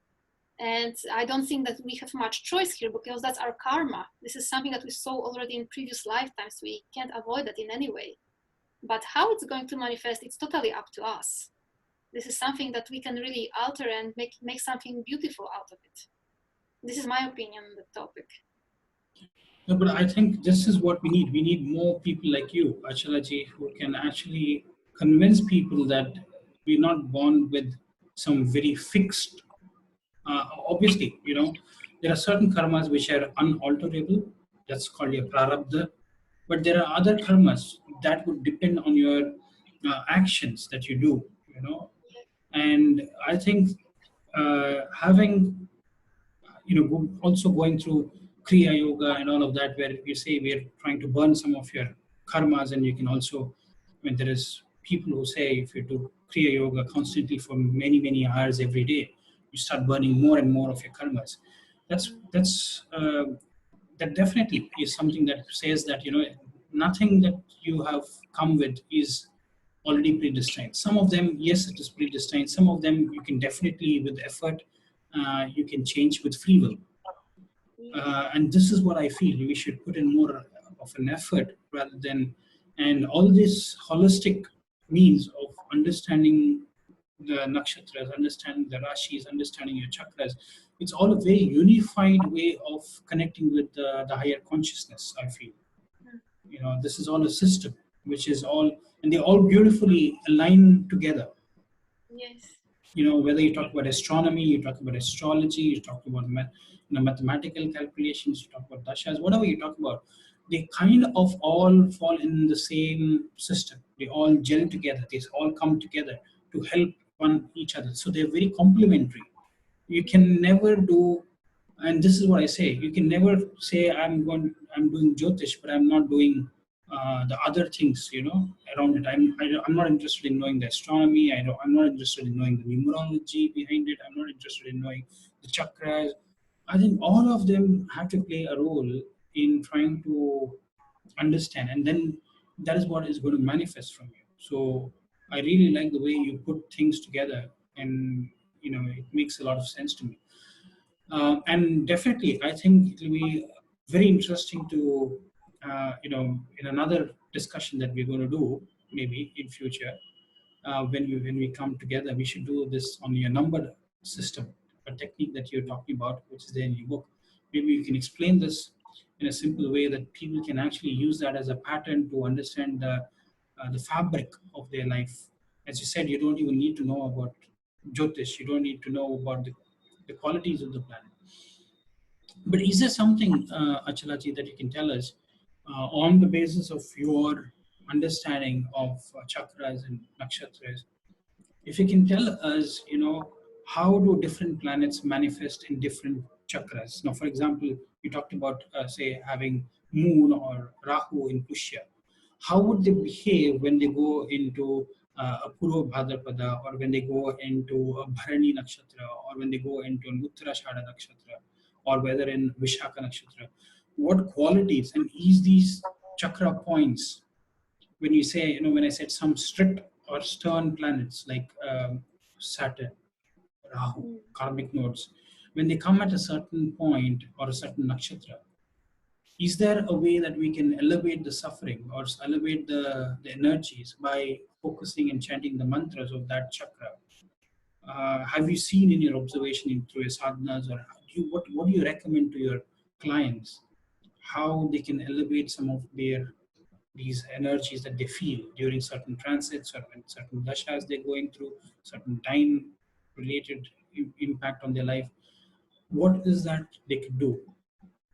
And I don't think that we have much choice here, because that's our karma. This is something that we saw already in previous lifetimes. We can't avoid that in any way. But how it's going to manifest, it's totally up to us. This is something that we can really alter and make something beautiful out of it. This is my opinion on the topic. No, but I think this is what we need. We need more people like you, Achalaji, who can actually convince people that we're not born with some very fixed. Obviously, there are certain karmas which are unalterable. That's called your prarabdha. But there are other karmas that would depend on your actions that you do. And I think having also going through Kriya Yoga and all of that, where you say we're trying to burn some of your karmas, and you can also, when there is people who say if you do Kriya Yoga constantly for many, many hours every day, you start burning more and more of your karmas. That definitely is something that says that, nothing that you have come with is already predestined. Some of them, yes, it is predestined. Some of them you can definitely, with effort, you can change with free will. And this is what I feel we should put in more of an effort rather than, and all this holistic means of understanding the nakshatras, understanding the rashis, understanding your chakras. It's all a very unified way of connecting with the higher consciousness, I feel. This is all a system, which is all, and they all beautifully align together. Yes. Whether you talk about astronomy, you talk about astrology, you talk about mathematical calculations, you talk about dashas, whatever you talk about, they kind of all fall in the same system. They all gel together. They all come together to help each other. So they're very complementary. You can never do, and this is what I say, you can never say I'm doing Jyotish, but I'm not doing the other things, around it. I'm not interested in knowing the astronomy. I'm not interested in knowing the numerology behind it. I'm not interested in knowing the chakras. I think all of them have to play a role in trying to understand, and then that is what is going to manifest from you. So I really like the way you put things together, and it makes a lot of sense to me. And definitely, I think it will be very interesting to, in another discussion that we're going to do maybe in future, when we come together, we should do this on your number system, a technique that you're talking about, which is there in your book. Maybe you can explain this in a simple way that people can actually use that as a pattern to understand the fabric of their life. As you said, you don't even need to know about Jyotish. You don't need to know about the qualities of the planet. But is there something, Achalaji, that you can tell us on the basis of your understanding of chakras and nakshatras? If you can tell us, how do different planets manifest in different chakras? Now, for example, you talked about, say, having Moon or Rahu in Pushya. How would they behave when they go into a Purva Bhadrapada, or when they go into a Bharani Nakshatra, or when they go into an Uttarashada Nakshatra, or whether in Vishaka Nakshatra? What qualities and is these chakra points, when you say, when I said some strict or stern planets like Saturn, Rahu, karmic nodes, when they come at a certain point or a certain nakshatra, is there a way that we can elevate the suffering or elevate the energies by focusing and chanting the mantras of that chakra? Have you seen in your observation through your sadhanas, or what do you recommend to your clients, how they can elevate some of these energies that they feel during certain transits, or when certain dashas they're going through, certain time related impact on their life? What is that they could do?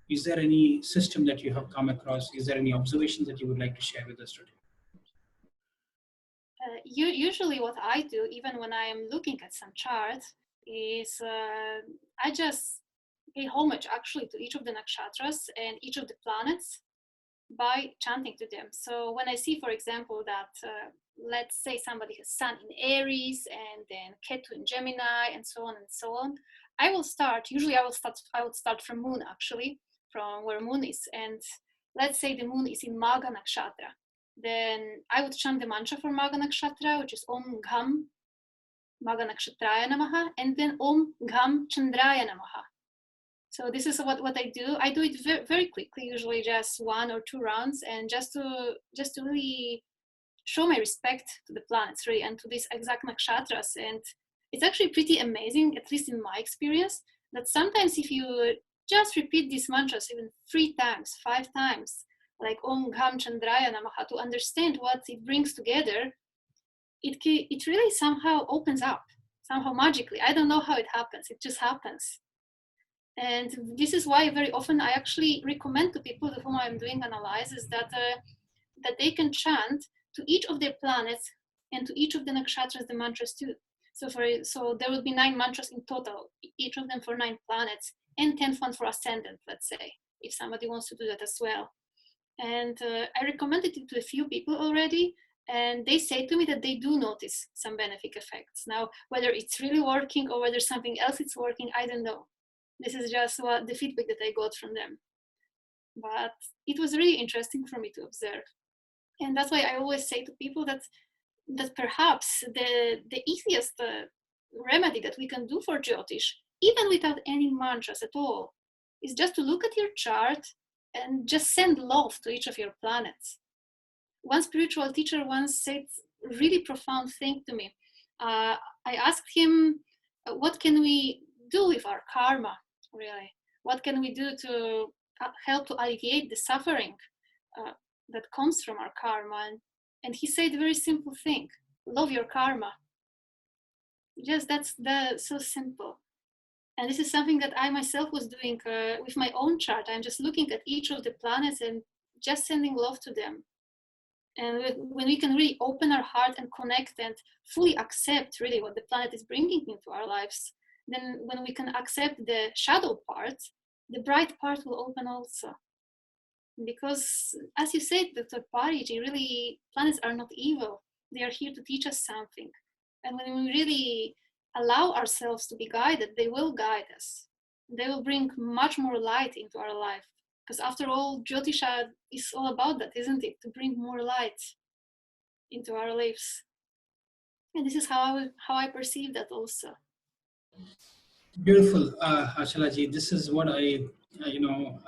Is there any system that you have come across? Is there any observations that you would like to share with us today? Usually what I do, even when I am looking at some chart, is I just pay homage actually to each of the nakshatras and each of the planets by chanting to them. So when I see, for example, that let's say somebody has Sun in Aries and then Ketu in Gemini and so on and so on, I will start. Usually, I would start from Moon, actually, from where Moon is. And let's say the Moon is in Magha Nakshatra. Then I would chant the mantra for Magha Nakshatra, which is Om Gham Magha Nakshatraya Namaha, and then Om Gham Chandraya Namaha. So this is what I do. I do it very, very quickly, usually just 1 or 2 rounds, and just to really show my respect to the planets, really, and to these exact nakshatras. And it's actually pretty amazing, at least in my experience, that sometimes if you just repeat these mantras even 3 times, 5 times, like Om Gham Chandraya Namaha, to understand what it brings together, it really somehow opens up, somehow magically. I don't know how it happens. It just happens. And this is why very often I actually recommend to people to whom I'm doing analysis that they can chant to each of their planets and to each of the nakshatras the mantras too. So there will be 9 mantras in total, each of them for 9 planets, and 10th one for ascendant, let's say, if somebody wants to do that as well. And I recommended it to a few people already, and they say to me that they do notice some benefic effects. Now, whether it's really working or whether something else is working, I don't know. This is just the feedback that I got from them. But it was really interesting for me to observe. And that's why I always say to people that perhaps the easiest remedy that we can do for Jyotish, even without any mantras at all, is just to look at your chart and just send love to each of your planets. One spiritual teacher once said a really profound thing to me. I asked him, what can we do with our karma, really? What can we do to help to alleviate the suffering that comes from our karma? And he said a very simple thing: love your karma. Just that's so simple. And this is something that I myself was doing with my own chart. I'm just looking at each of the planets and just sending love to them. And when we can really open our heart and connect and fully accept really what the planet is bringing into our lives, then when we can accept the shadow part, the bright part will open also. Because, as you said, Dr. Pariji, really, planets are not evil. They are here to teach us something. And when we really allow ourselves to be guided, they will guide us. They will bring much more light into our life. Because after all, Jyotisha is all about that, isn't it? To bring more light into our lives. And this is how I perceive that also. Beautiful, Achalaji. This is what I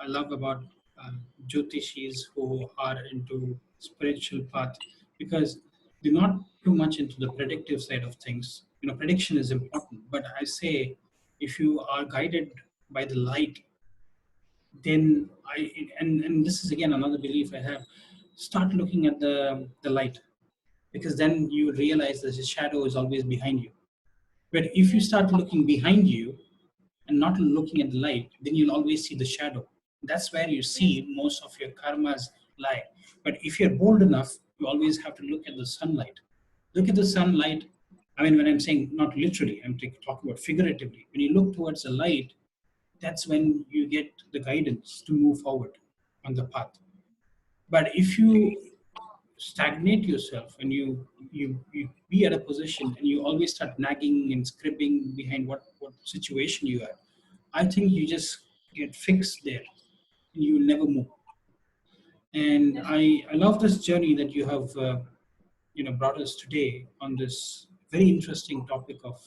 love about uh, Jyotishis who are into spiritual path, because they're not too much into the predictive side of things. Prediction is important, but I say if you are guided by the light, then and this is again another belief I have. Start looking at the light, because then you realize that the shadow is always behind you. But if you start looking behind you and not looking at the light, then you'll always see the shadow. That's where you see most of your karmas lie. But if you're bold enough, you always have to look at the sunlight. Look at the sunlight. I mean, when I'm saying not literally, I'm talking about figuratively. When you look towards the light, that's when you get the guidance to move forward on the path. But if you stagnate yourself and you be at a position and you always start nagging and scribbling behind what situation you are, I think you just get fixed there and you will never move. And I love this journey that you have brought us today on this very interesting topic of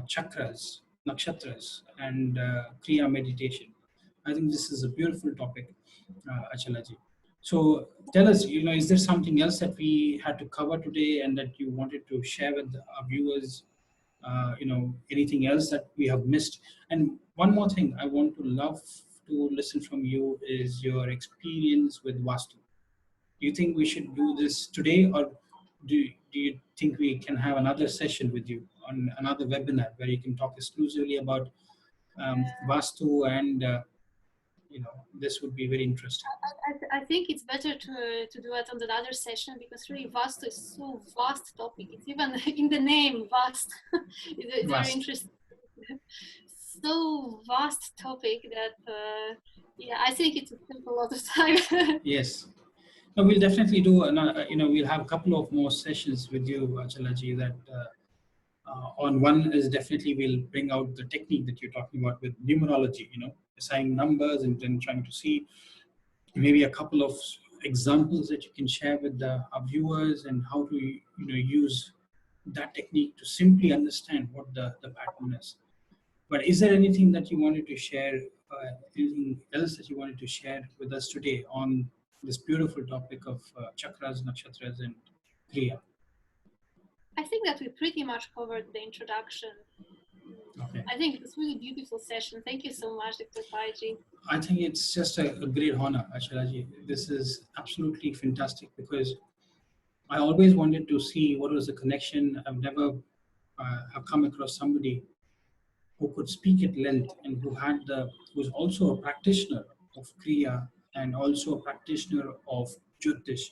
chakras, nakshatras, and kriya meditation. I think this is a beautiful topic, Achalaji. So tell us, is there something else that we had to cover today and that you wanted to share with our viewers? Anything else that we have missed? And one more thing I want to love to listen from you is your experience with Vastu. Do you think we should do this today, or do you think we can have another session with you on another webinar where you can talk exclusively about Vastu and this would be very interesting. I think it's better to do it on another session, because really Vastu is so vast topic. It's even in the name vast. It's very interesting. So vast topic that I think it would take a lot of time. Yes. No, we'll definitely do. We'll have a couple of more sessions with you, Achalaji. That on one is definitely we'll bring out the technique that you're talking about with numerology. Assigning numbers and then trying to see maybe a couple of examples that you can share with our viewers, and how to use that technique to simply understand what the pattern is. But is there anything that you wanted to share, anything else that you wanted to share with us today on this beautiful topic of chakras, nakshatras, and kriya? I think that we pretty much covered the introduction. Okay. I think it's really beautiful session. Thank you so much, Dr. Paiji. I think it's just a great honor, Achalaji. This is absolutely fantastic, because I always wanted to see what was the connection. I've never have come across somebody who could speak at length and who's also a practitioner of Kriya and also a practitioner of Jyotish.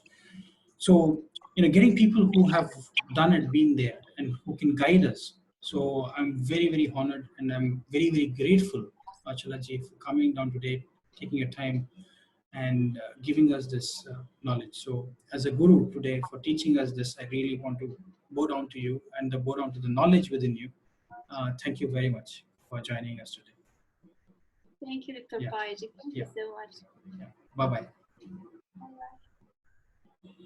So, getting people who have done it, been there, and who can guide us. So I'm very, very honored, and I'm very, very grateful, Achalaji, for coming down today, taking your time and giving us this knowledge. So as a guru today for teaching us this, I really want to bow down to you and bow down to the knowledge within you. Thank you very much for joining us today. Thank you, Dr. Paiji. Thank you so much. Bye-bye. Bye-bye.